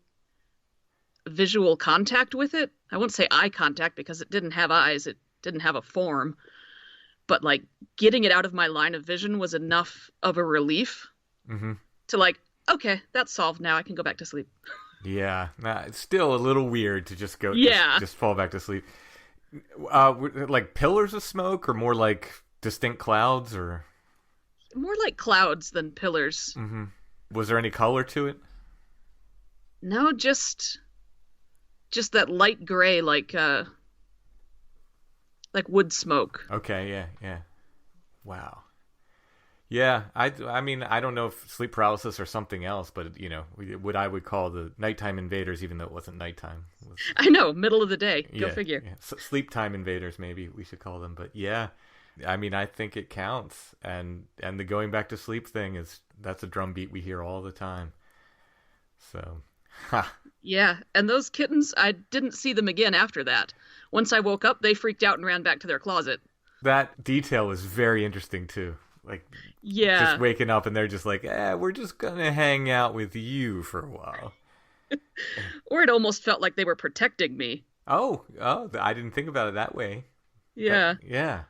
visual contact with it, I won't say eye contact because it didn't have eyes, it didn't have a form, but like getting it out of my line of vision was enough of a relief to like, okay, that's solved now. I can go back to sleep. Yeah, it's still a little weird to just go, just fall back to sleep. Like pillars of smoke, or more like distinct clouds, or more like clouds than pillars. Was there any color to it? No, just that light gray, like wood smoke. Okay, yeah. Wow. Yeah, I mean, I don't know if sleep paralysis or something else, but, you know, what I would call the nighttime invaders, even though it wasn't nighttime. I know, middle of the day. Go figure. Yeah. Sleep time invaders, maybe we should call them. But yeah, I mean, I think it counts. And the going back to sleep thing, that's a drumbeat we hear all the time. So, Yeah, and those kittens, I didn't see them again after that. Once I woke up, they freaked out and ran back to their closet. That detail is very interesting, too. Like, just waking up and they're just like, we're just going to hang out with you for a while. Or it almost felt like they were protecting me. Oh, I didn't think about it that way. Yeah. But, yeah.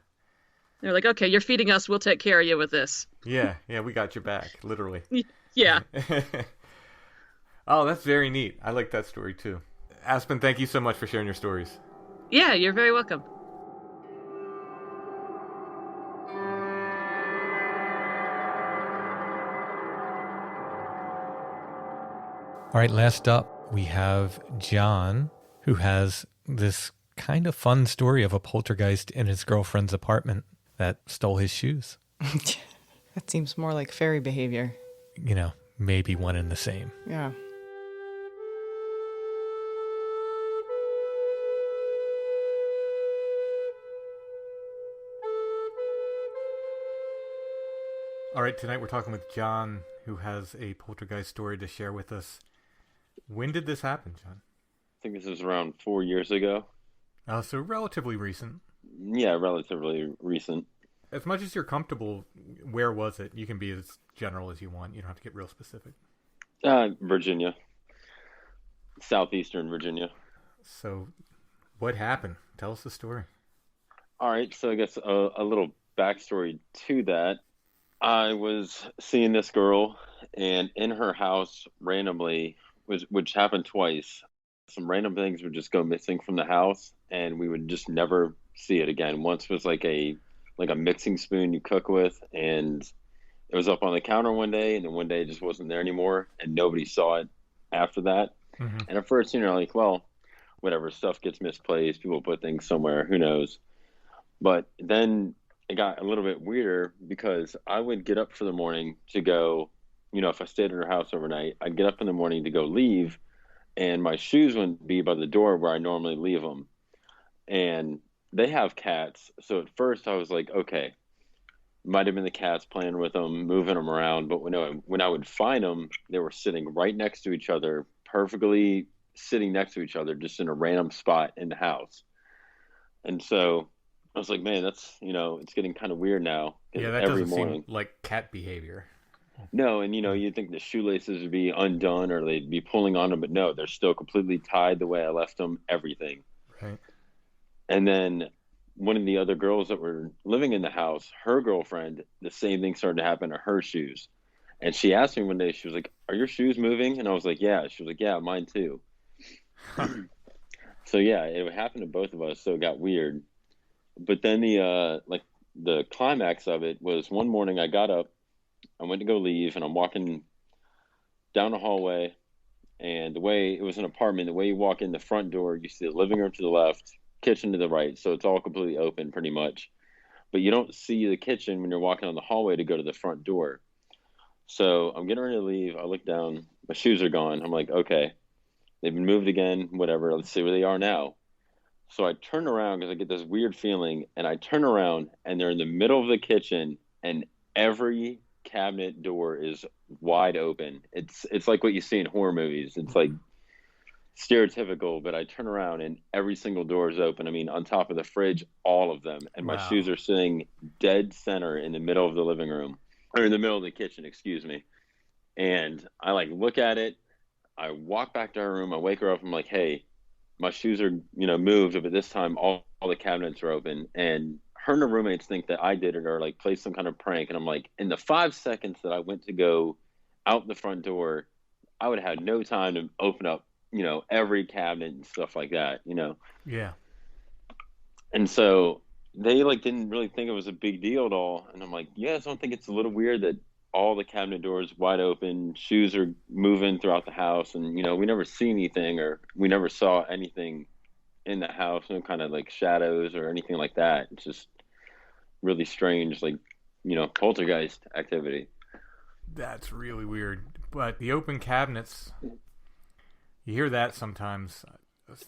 They're like, okay, you're feeding us. We'll take care of you with this. Yeah, we got your back, literally. Yeah. Oh, that's very neat. I like that story, too. Aspen, thank you so much for sharing your stories. Yeah, you're very welcome. All right, last up, we have John, who has this kind of fun story of a poltergeist in his girlfriend's apartment that stole his shoes. That seems more like fairy behavior. You know, maybe one and the same. Yeah. All right, tonight we're talking with John, who has a poltergeist story to share with us. When did this happen, John? I think this was around 4 years ago. So relatively recent. Yeah, relatively recent. As much as you're comfortable, where was it? You can be as general as you want. You don't have to get real specific. Virginia. Southeastern Virginia. So what happened? Tell us the story. All right, so I guess a little backstory to that. I was seeing this girl, and in her house randomly, which happened twice, some random things would just go missing from the house, and we would just never see it again. Once was like a mixing spoon you cook with, and it was up on the counter one day, and then one day it just wasn't there anymore, and nobody saw it after that. Mm-hmm. And at first, like, well, whatever, stuff gets misplaced, people put things somewhere, who knows. But then it got a little bit weirder because I would get up for the morning to go, if I stayed at her house overnight, I'd get up in the morning to go leave, and my shoes wouldn't be by the door where I normally leave them. And they have cats. So at first I was like, okay, might have been the cats playing with them, moving them around. But when I would find them, they were sitting right next to each other, perfectly sitting next to each other, just in a random spot in the house. And so I was like, man, that's, it's getting kind of weird now. 'Cause Yeah, that every doesn't morning. seem like cat behavior. No, and you'd think the shoelaces would be undone or they'd be pulling on them, but no, they're still completely tied the way I left them, everything. Right. And then one of the other girls that were living in the house, her girlfriend, the same thing started to happen to her shoes. And she asked me one day, she was like, "Are your shoes moving?" And I was like, "Yeah." She was like, "Yeah, mine too." So yeah, it happened to both of us, so it got weird. But then the climax of it was one morning I got up, I went to go leave, and I'm walking down the hallway, and the way it was an apartment, the way you walk in the front door, you see the living room to the left, kitchen to the right, so it's all completely open pretty much. But you don't see the kitchen when you're walking on the hallway to go to the front door. So I'm getting ready to leave. I look down, my shoes are gone. I'm like, okay, they've been moved again, whatever. Let's see where they are now. So I turn around because I get this weird feeling, and I turn around, and they're in the middle of the kitchen, and every cabinet door is wide open. It's like what you see in horror movies. It's like stereotypical, but I turn around, and every single door is open. I mean, on top of the fridge, all of them. And my shoes are sitting dead center in the middle of the living room, or in the middle of the kitchen, excuse me. And I look at it. I walk back to her room. I wake her up. I'm like, hey, my shoes are, moved, but this time all the cabinets are open. And her and her roommates think that I did it or played some kind of prank. And I'm like, in the 5 seconds that I went to go out the front door, I would have had no time to open up, every cabinet and stuff like that, Yeah. And so they didn't really think it was a big deal at all. And I'm like, yes, I don't think it's a little weird that all the cabinet doors wide open, shoes are moving throughout the house, and we never see anything, or we never saw anything in the house, no kind of shadows or anything like that. It's just really strange, poltergeist activity. That's really weird. But the open cabinets, you hear that sometimes.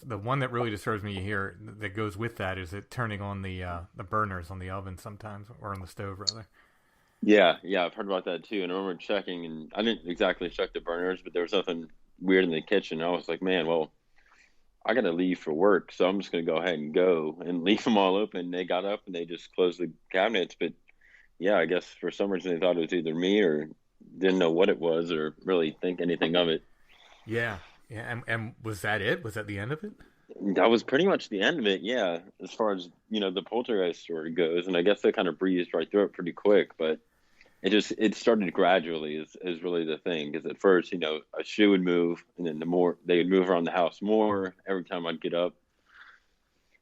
The one that really disturbs me, you hear that goes with that, is it turning on the burners on the oven sometimes, or on the stove rather. Yeah, I've heard about that too. And I remember checking, and I didn't exactly check the burners, but there was nothing weird in the kitchen. I was like, man, well, I got to leave for work, so I'm just going to go ahead and go and leave them all open. They got up and they just closed the cabinets. But yeah, I guess for some reason they thought it was either me or didn't know what it was or really think anything of it. Yeah. And was that it? Was that the end of it? That was pretty much the end of it, yeah, as far as, the poltergeist story goes. And I guess they kind of breezed right through it pretty quick, but it started gradually is really the thing. Because at first, a shoe would move, and then the more they would move around the house more every time I'd get up.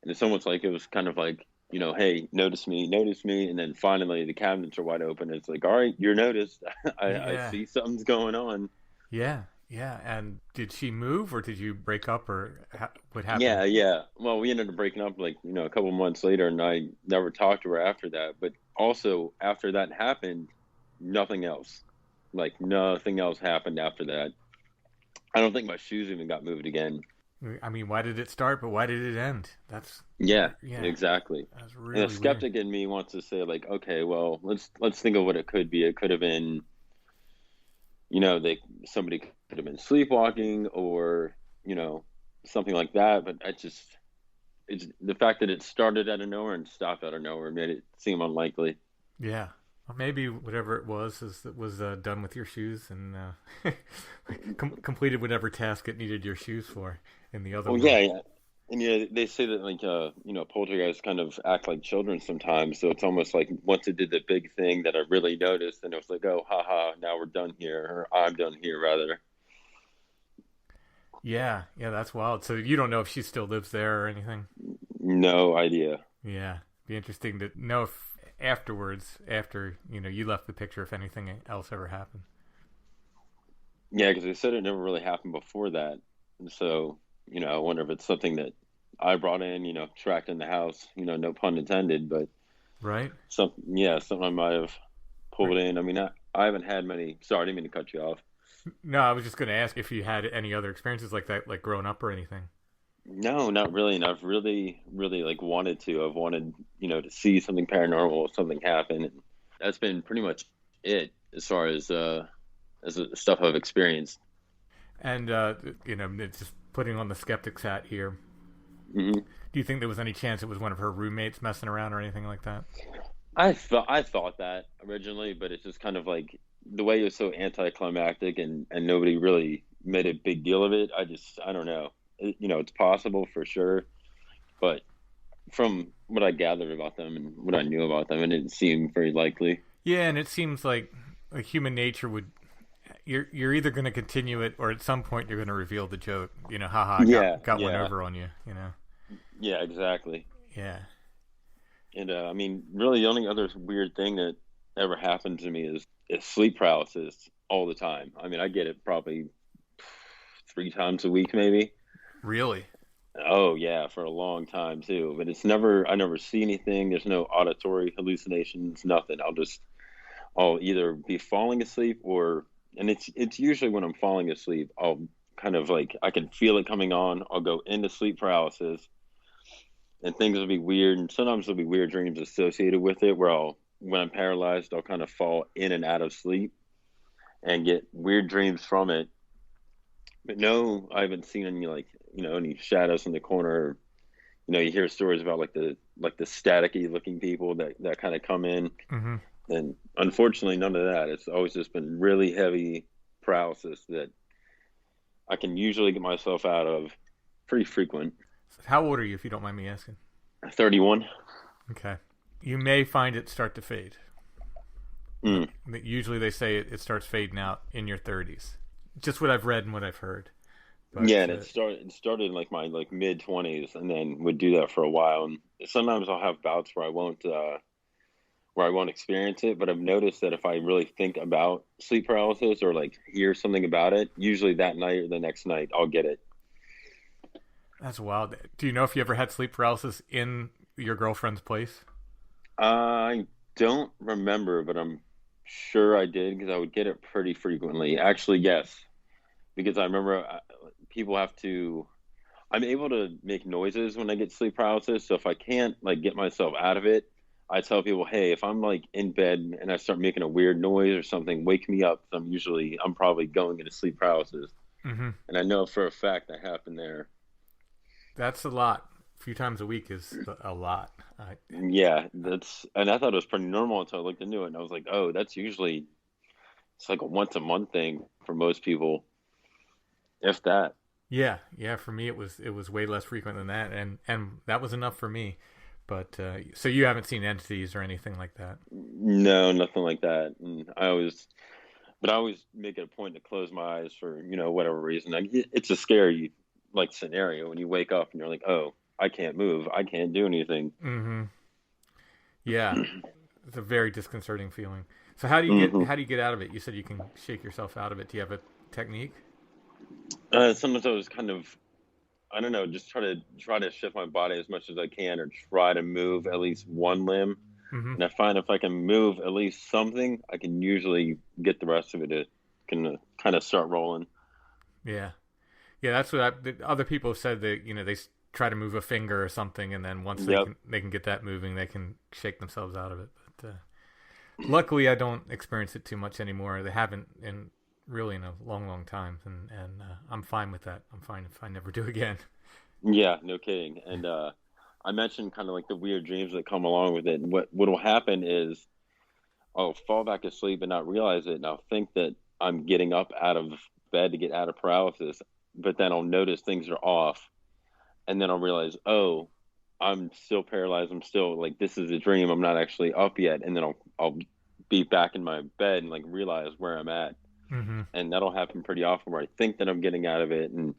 And it's almost like it was kind of like, hey, notice me. And then finally the cabinets are wide open. It's like, all right, you're noticed. I see something's going on. Yeah. Yeah. And did she move, or did you break up, or what happened? Yeah. Well, we ended up breaking up a couple months later, and I never talked to her after that. But also after that happened, nothing else. Nothing else happened after that. I don't think my shoes even got moved again. I mean, why did it start, but why did it end? Yeah, exactly. That's really and the skeptic in me wants to say okay, well, let's think of what it could be. It could have been, somebody could have been sleepwalking, or something like that. But it's the fact that it started out of nowhere and stopped out of nowhere made it seem unlikely. Yeah. Well, maybe whatever it was done with your shoes and completed whatever task it needed your shoes for in the other. Well, yeah. And they say that poltergeists kind of act like children sometimes. So it's almost like once it did the big thing that I really noticed, and it was like, oh, haha, now we're done here, or I'm done here rather. Yeah, that's wild. So you don't know if she still lives there or anything? No idea. Yeah, be interesting to know if afterwards, after you left the picture, if anything else ever happened. Yeah, because they said it never really happened before that, and so I wonder if it's something that I brought in, tracked in the house, no pun intended, but right. Something I might have pulled in. I mean, I haven't had many. Sorry, I didn't mean to cut you off. No, I was just going to ask if you had any other experiences like that, like growing up or anything. No, not really. And I've really, really wanted to. I've wanted, to see something paranormal, something happen. And that's been pretty much it as far as the stuff I've experienced. And, it's just putting on the skeptic's hat here. hmm Do you think there was any chance it was one of her roommates messing around or anything like that? I thought that originally, but it's just kind of like the way it was so anticlimactic and nobody really made a big deal of it. I don't know. It's possible for sure, but from what I gathered about them and what I knew about them, it didn't seem very likely. Yeah, and it seems like human nature would. You're either going to continue it, or at some point you're going to reveal the joke. Haha, got one over on you. Yeah, exactly. Yeah. And I mean, really, the only other weird thing that ever happened to me is sleep paralysis all the time. I mean, I get it probably 3 times a week, maybe. Really? Oh yeah, for a long time too. But I never see anything. There's no auditory hallucinations, nothing. I'll either be falling asleep and it's usually when I'm falling asleep, I'll kind of like, I can feel it coming on. I'll go into sleep paralysis and things will be weird. And sometimes there'll be weird dreams associated with it where when I'm paralyzed, I'll kind of fall in and out of sleep and get weird dreams from it. But no, I haven't seen any any shadows in the corner. You hear stories about like the staticky looking people that kind of come in. Mm-hmm. And unfortunately, none of that. It's always just been really heavy paralysis that I can usually get myself out of pretty frequent. How old are you, if you don't mind me asking? 31. Okay. You may find it start to fade. Mm. Usually they say it starts fading out in your 30s. Just what I've read and what I've heard. But, yeah, and it started in like my mid 20s, and then would do that for a while. And sometimes I'll have bouts where I won't experience it, but I've noticed that if I really think about sleep paralysis or like hear something about it, usually that night or the next night I'll get it. That's wild. Do you know if you ever had sleep paralysis in your girlfriend's place? I don't remember, but I'm sure I did because I would get it pretty frequently. Actually, yes, because I remember I'm able to make noises when I get sleep paralysis. So if I can't get myself out of it, I tell people, hey, if I'm in bed and I start making a weird noise or something, wake me up. I'm probably going into sleep paralysis. Mm-hmm. And I know for a fact that happened there. That's a lot. A few times a week is a lot. Yeah, and I thought it was pretty normal until I looked into it, and I was like, oh, it's like a once a month thing for most people, if that. Yeah. For me, it was way less frequent than that, and that was enough for me. But so you haven't seen entities or anything like that? No, nothing like that. And I always make it a point to close my eyes for whatever reason. It's a scary scenario when you wake up and you're like, oh, I can't move, I can't do anything. Mm-hmm. Yeah, it's a very disconcerting feeling. So how do you get out of it? You said you can shake yourself out of it. Do you have a technique? Sometimes I was kind of, I don't know, just try to shift my body as much as I can, or try to move at least one limb. Mm-hmm. And I find if I can move at least something, I can usually get the rest of it to kind of start rolling. Yeah, that's what other people have said that they try to move a finger or something, and then once they can get that moving, they can shake themselves out of it. But luckily, I don't experience it too much anymore. They haven't in a long time, and I'm fine with that. I'm fine if I never do again. Yeah, no kidding. And I mentioned kind of the weird dreams that come along with it. And what will happen is I'll fall back asleep and not realize it, and I'll think that I'm getting up out of bed to get out of paralysis, but then I'll notice things are off, and then I'll realize, oh, I'm still paralyzed. I'm still this is a dream. I'm not actually up yet, and then I'll be back in my bed and realize where I'm at. Mm-hmm. And that'll happen pretty often where I think that I'm getting out of it, and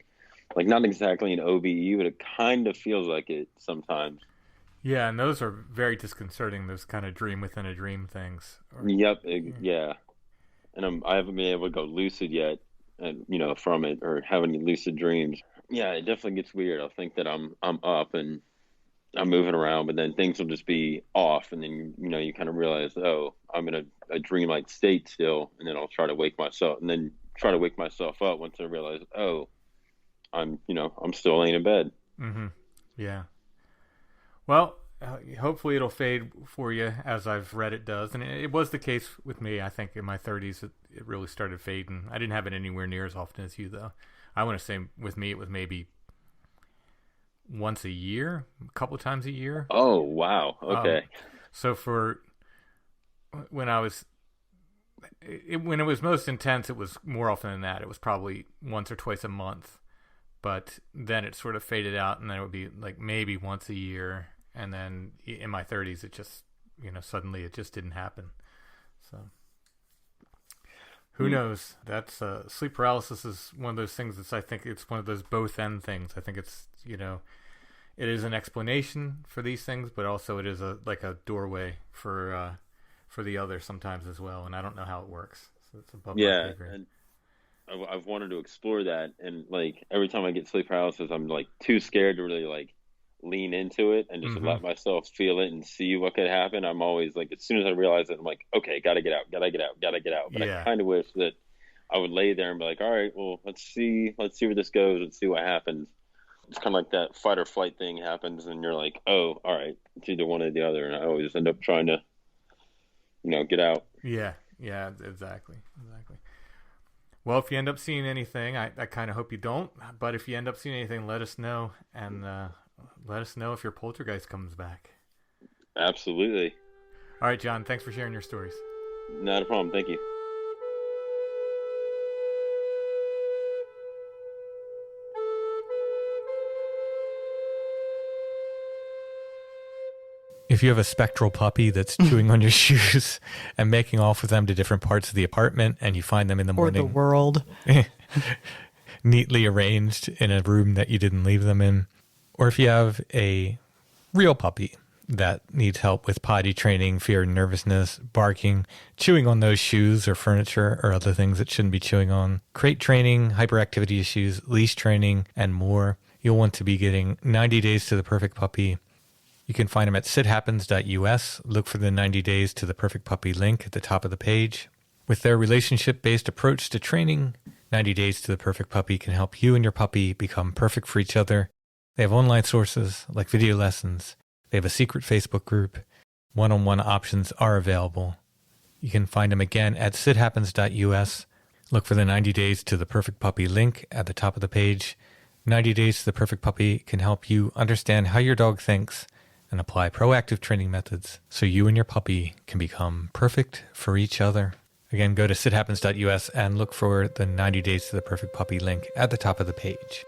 not exactly an OBE, but it kind of feels like it sometimes. Yeah, and those are very disconcerting, those kind of dream within a dream things. Yep, yeah. And I haven't been able to go lucid yet, and from it, or have any lucid dreams. Yeah, it definitely gets weird. I'll think that I'm up and I'm moving around, but then things will just be off, and then you kind of realize, oh, I'm in a dreamlike state still, and then I'll try to wake myself up once I realize, oh, I'm still laying in bed. Mm-hmm. Yeah. Well, hopefully it'll fade for you, as I've read it does, and it was the case with me. I think in my 30s it really started fading. I didn't have it anywhere near as often as you, though. I want to say with me it was maybe once a year, a couple times a year. Oh, wow. Okay. So for when when it was most intense, it was more often than that. It was probably once or twice a month. But then it sort of faded out, and then it would be like maybe once a year. And then in my 30s, it just, suddenly it just didn't happen. So who knows? That's sleep paralysis is one of those things that's, I think it's one of those both end things. I think it's, it is an explanation for these things, but also it is like a doorway for the other sometimes as well. And I don't know how it works. So it's above my pay grade. And I've wanted to explore that, and like every time I get sleep paralysis, I'm like too scared to really like lean into it and just let myself feel it and see what could happen. I'm always like, as soon as I realize it, I'm like, okay, gotta get out. But I kind of wish that I would lay there and be like, all right, well, let's see where this goes. Let's see what happens. It's kind of like that fight or flight thing happens, and you're like, oh, all right, it's either one or the other, and I always end up trying to, get out. Yeah, exactly. Well, if you end up seeing anything, I kind of hope you don't, but if you end up seeing anything, let us know, and let us know if your poltergeist comes back. Absolutely. All right, John, thanks for sharing your stories. Not a problem. Thank you. If you have a spectral puppy that's chewing on your shoes and making off with them to different parts of the apartment, and you find them in the morning, or the world, neatly arranged in a room that you didn't leave them in, or if you have a real puppy that needs help with potty training, fear and nervousness, barking, chewing on those shoes or furniture or other things it shouldn't be chewing on, crate training, hyperactivity issues, leash training, and more, you'll want to be getting 90 Days to the Perfect Puppy. You can find them at sithappens.us. Look for the 90 Days to the Perfect Puppy link at the top of the page. With their relationship-based approach to training, 90 Days to the Perfect Puppy can help you and your puppy become perfect for each other. They have online sources like video lessons. They have a secret Facebook group. One-on-one options are available. You can find them again at sithappens.us. Look for the 90 Days to the Perfect Puppy link at the top of the page. 90 Days to the Perfect Puppy can help you understand how your dog thinks and apply proactive training methods so you and your puppy can become perfect for each other. Again, go to sithappens.us and look for the 90 Days to the Perfect Puppy link at the top of the page.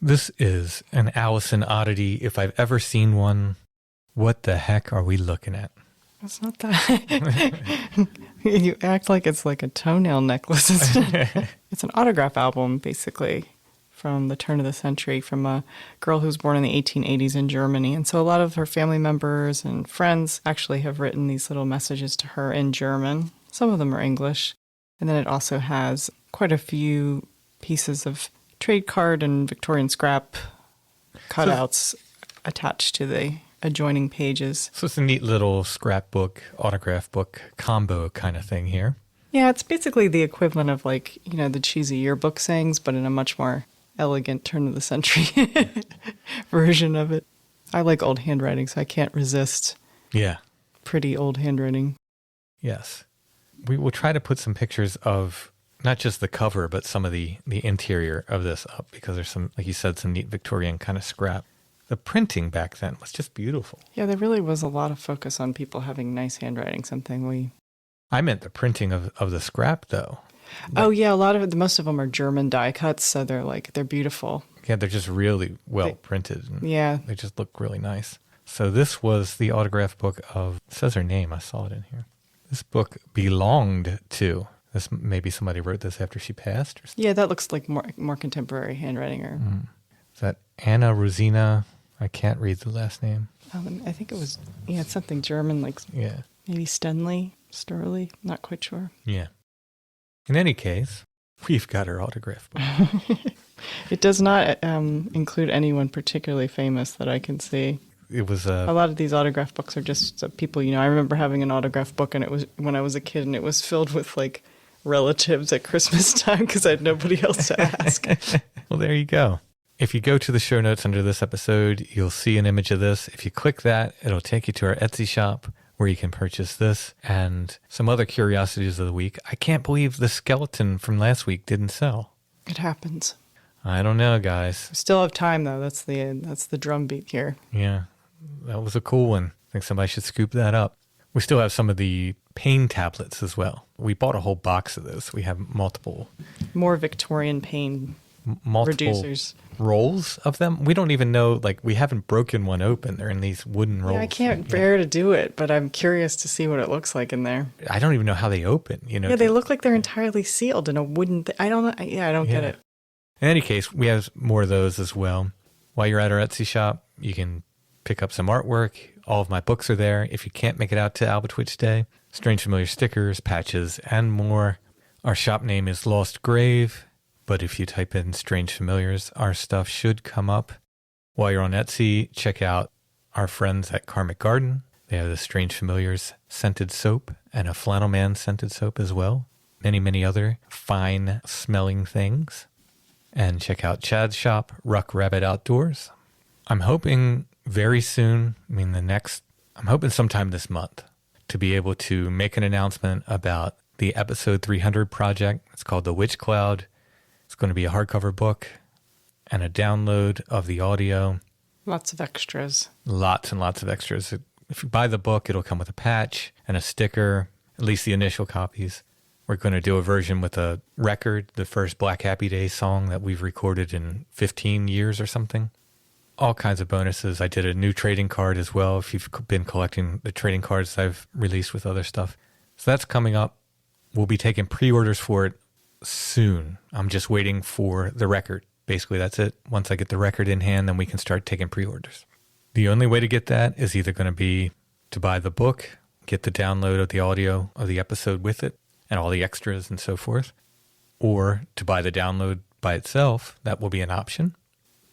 This is an Alison oddity if I've ever seen one. What the heck are we looking at? It's not that. You act like it's like a toenail necklace. It's an autograph album, basically, from the turn of the century, from a girl who was born in the 1880s in Germany. And so a lot of her family members and friends actually have written these little messages to her in German. Some of them are English. And then it also has quite a few pieces of trade card and Victorian scrap cutouts attached to the adjoining pages. So it's a neat little scrapbook, autograph book combo kind of thing here. Yeah, it's basically the equivalent of like, the cheesy yearbook sayings, but in a much more elegant turn of the century version of it. I like old handwriting, so I can't resist pretty old handwriting. Yes. We will try to put some pictures of not just the cover, but some of the interior of this up, because there's some, like you said, some neat Victorian kind of scrap. The printing back then was just beautiful. Yeah, there really was a lot of focus on people having nice handwriting, I meant the printing of the scrap, though. Oh, yeah, most of them are German die cuts, so they're beautiful. Yeah, they're just really well printed. Yeah. They just look really nice. So this was the autograph book of, it says her name, I saw it in here. This book belonged to, maybe somebody wrote this after she passed or something. Yeah, that looks like more contemporary handwriting. Is that Anna Rosina? I can't read the last name. I think it was, it's something German, maybe Sterling, not quite sure. Yeah. In any case, we've got her autograph book. It does not include anyone particularly famous that I can see. It was a lot of these autograph books are just people, I remember having an autograph book, and it was when I was a kid, and it was filled with relatives at Christmas time because I had nobody else to ask. Well, there you go. If you go to the show notes under this episode, you'll see an image of this. If you click that, it'll take you to our Etsy shop where you can purchase this and some other curiosities of the week. I can't believe the skeleton from last week didn't sell. It happens. I don't know, guys. We still have time, though. That's the drum beat here. Yeah, that was a cool one. I think somebody should scoop that up. We still have some of the pain tablets as well. We bought a whole box of those. We have multiple. More Victorian pain reducers. Rolls of them. We don't even know, like, we haven't broken one open. They're in these wooden rolls. Yeah, I can't bear to do it, but I'm curious to see what it looks like in there. I don't even know how they open, you know. Yeah, they look like they're entirely sealed in a wooden I don't know. Yeah, I don't get it. In any case, we have more of those as well. While you're at our Etsy shop, you can pick up some artwork. All of my books are there. If you can't make it out to Albatwitch Day, Strange Familiar stickers, patches, and more. Our shop name is Lost Grave, but if you type in Strange Familiars, our stuff should come up. While you're on Etsy, check out our friends at Karmic Garden. They have the Strange Familiars scented soap and a Flannel Man scented soap as well. Many, many other fine smelling things. And check out Chad's shop, Ruck Rabbit Outdoors. I'm hoping very soon, I'm hoping sometime this month to be able to make an announcement about the episode 300 project. It's called The Witch Cloud. It's going to be a hardcover book and a download of the audio. Lots of extras. Lots and lots of extras. If you buy the book, it'll come with a patch and a sticker, at least the initial copies. We're going to do a version with a record, the first Black Happy Day song that we've recorded in 15 years or something. All kinds of bonuses. I did a new trading card as well, if you've been collecting the trading cards I've released with other stuff. So that's coming up. We'll be taking pre-orders for it soon. I'm just waiting for the record. Basically, that's it. Once I get the record in hand, then we can start taking pre-orders. The only way to get that is either going to be to buy the book, get the download of the audio of the episode with it, and all the extras and so forth, or to buy the download by itself. That will be an option.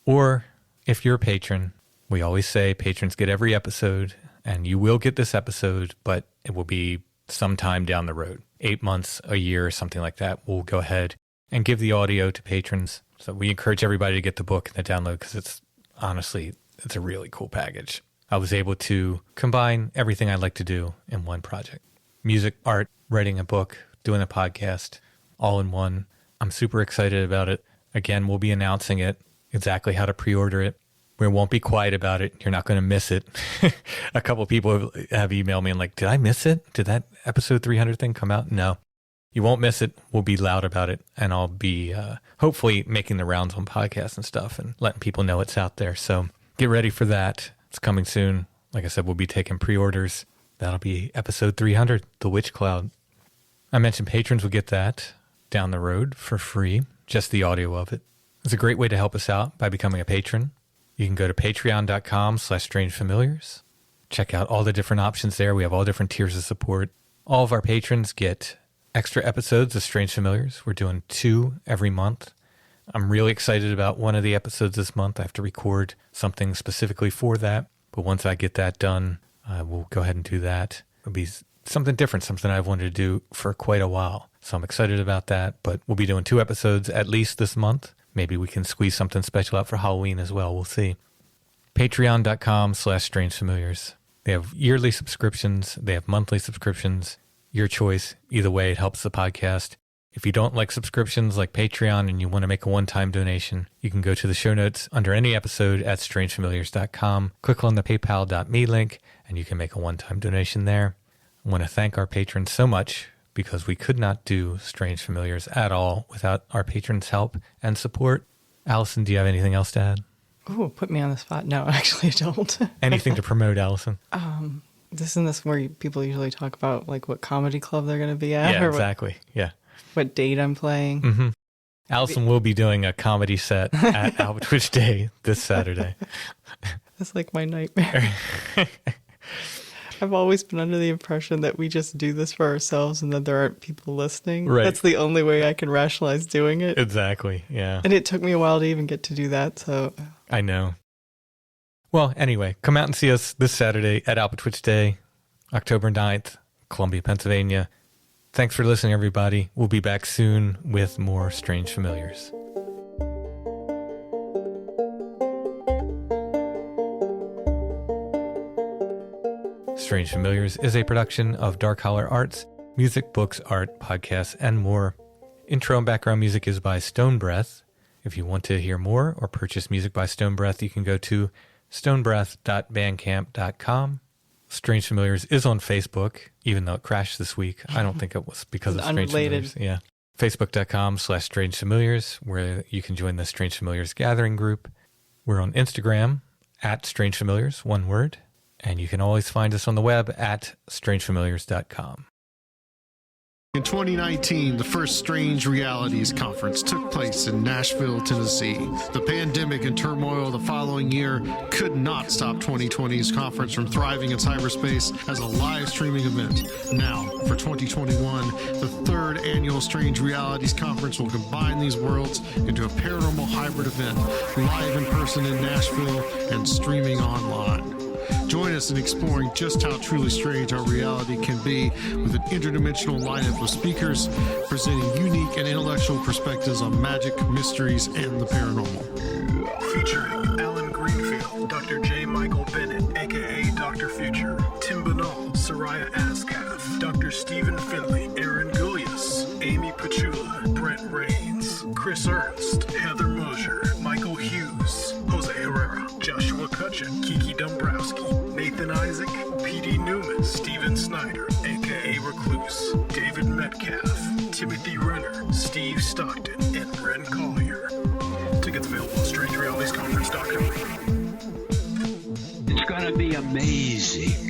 Or if you're a patron, we always say patrons get every episode, and you will get this episode, but it will be sometime down the road, 8 months, a year, or something like that. We'll go ahead and give the audio to patrons. So we encourage everybody to get the book and the download because it's a really cool package. I was able to combine everything I like to do in one project. Music, art, writing a book, doing a podcast, all in one. I'm super excited about it. Again, we'll be announcing it, exactly how to pre-order it. We won't be quiet about it. You're not going to miss it. A couple of people have emailed me and like, did I miss it? Did that episode 300 thing come out? No, you won't miss it. We'll be loud about it. And I'll be hopefully making the rounds on podcasts and stuff and letting people know it's out there. So get ready for that. It's coming soon. Like I said, we'll be taking pre-orders. That'll be episode 300, The Witch Cloud. I mentioned patrons will get that down the road for free, just the audio of it. It's a great way to help us out by becoming a patron. You can go to patreon.com/strangefamiliars. Check out all the different options there. We have all different tiers of support. All of our patrons get extra episodes of Strange Familiars. We're doing 2 every month. I'm really excited about one of the episodes this month. I have to record something specifically for that. But once I get that done, we'll go ahead and do that. It'll be something different, something I've wanted to do for quite a while. So I'm excited about that. But we'll be doing 2 episodes at least this month. Maybe we can squeeze something special out for Halloween as well. We'll see. Patreon.com/strangefamiliars. They have yearly subscriptions. They have monthly subscriptions. Your choice. Either way, it helps the podcast. If you don't like subscriptions like Patreon and you want to make a one-time donation, you can go to the show notes under any episode at strangefamiliars.com. Click on the paypal.me link, and you can make a one-time donation there. I want to thank our patrons so much because we could not do Strange Familiars at all without our patrons' help and support. Alison, do you have anything else to add? Ooh, put me on the spot. No, actually I don't. Anything to promote, Alison? Isn't this where people usually talk about like what comedy club they're going to be at? Yeah, exactly. What date I'm playing? Mm-hmm. Alison will be doing a comedy set at Albatwitch Day this Saturday. That's like my nightmare. I've always been under the impression that we just do this for ourselves and that there aren't people listening. Right. That's the only way I can rationalize doing it. Exactly, yeah. And it took me a while to even get to do that, so... I know. Well, anyway, come out and see us this Saturday at Albatwitch Day, October 9th, Columbia, Pennsylvania. Thanks for listening, everybody. We'll be back soon with more Strange Familiars. Strange Familiars is a production of Dark Holler Arts, music, books, art, podcasts, and more. Intro and background music is by Stone Breath. If you want to hear more or purchase music by Stone Breath, you can go to stonebreath.bandcamp.com. Strange Familiars is on Facebook, even though it crashed this week. I don't think it was because of Strange Unrelated. Familiars. Yeah. Facebook.com/Strange Familiars, where you can join the Strange Familiars gathering group. We're on Instagram at Strange Familiars, one word. And you can always find us on the web at strangefamiliars.com. In 2019, the first Strange Realities Conference took place in Nashville, Tennessee. The pandemic and turmoil the following year could not stop 2020's conference from thriving in cyberspace as a live streaming event. Now, for 2021, the third annual Strange Realities Conference will combine these worlds into a paranormal hybrid event, live in person in Nashville and streaming online. Join us in exploring just how truly strange our reality can be with an interdimensional lineup of speakers presenting unique and intellectual perspectives on magic, mysteries, and the paranormal. Featuring Alan Greenfield, Dr. J. Michael Bennett, a.k.a. Dr. Future, Tim Banal, Soraya Ascaf, Dr. Stephen Finley, Aaron Gullius, Amy Pachula, Brent Rains, Chris Ernst, Heather Mosier, Michael Hughes, Jose Herrera, Joshua Cutchin, Kiki Dombrowski, Nathan Isaac, P.D. Newman, Steven Snyder, a.k.a. Recluse, David Metcalf, Timothy Renner, Steve Stockton, and Ren Collier. Tickets available at strangerealitiesconference.com. It's gonna be amazing.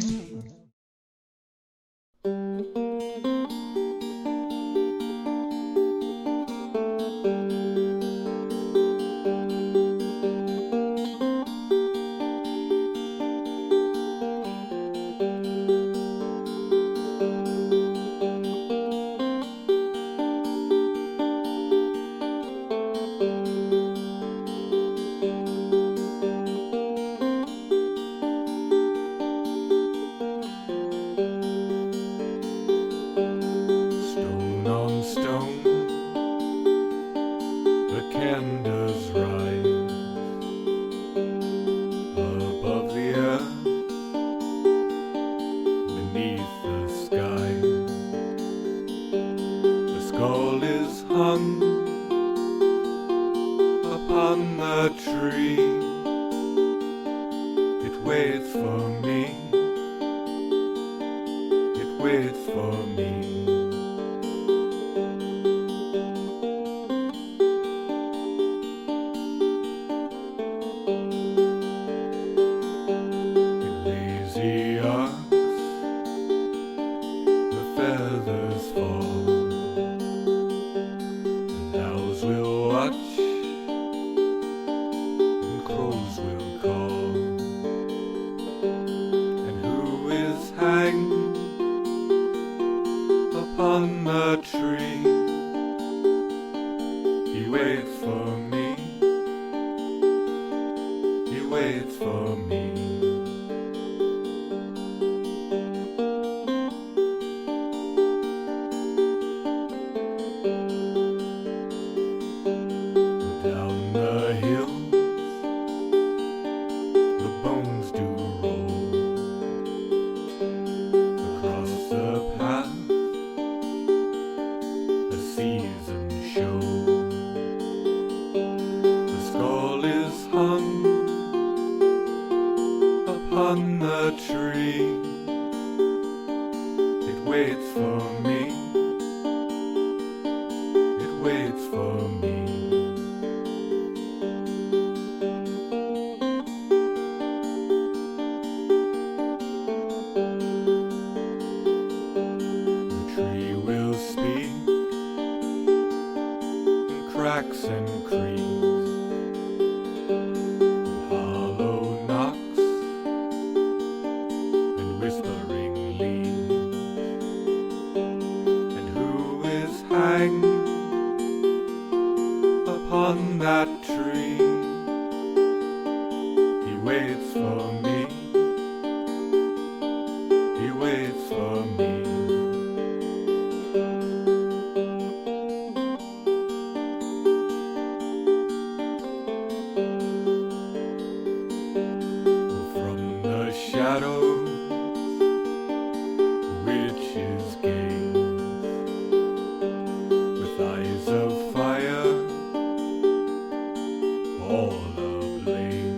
all ablaze.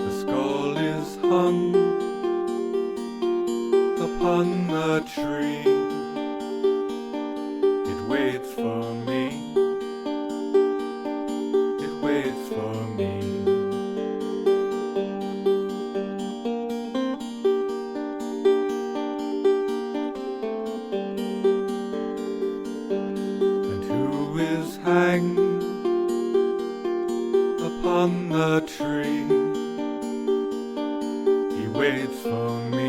The skull is hung upon the tree. It waits for me. It waits for me. And who is hanged upon the tree? He waits for me.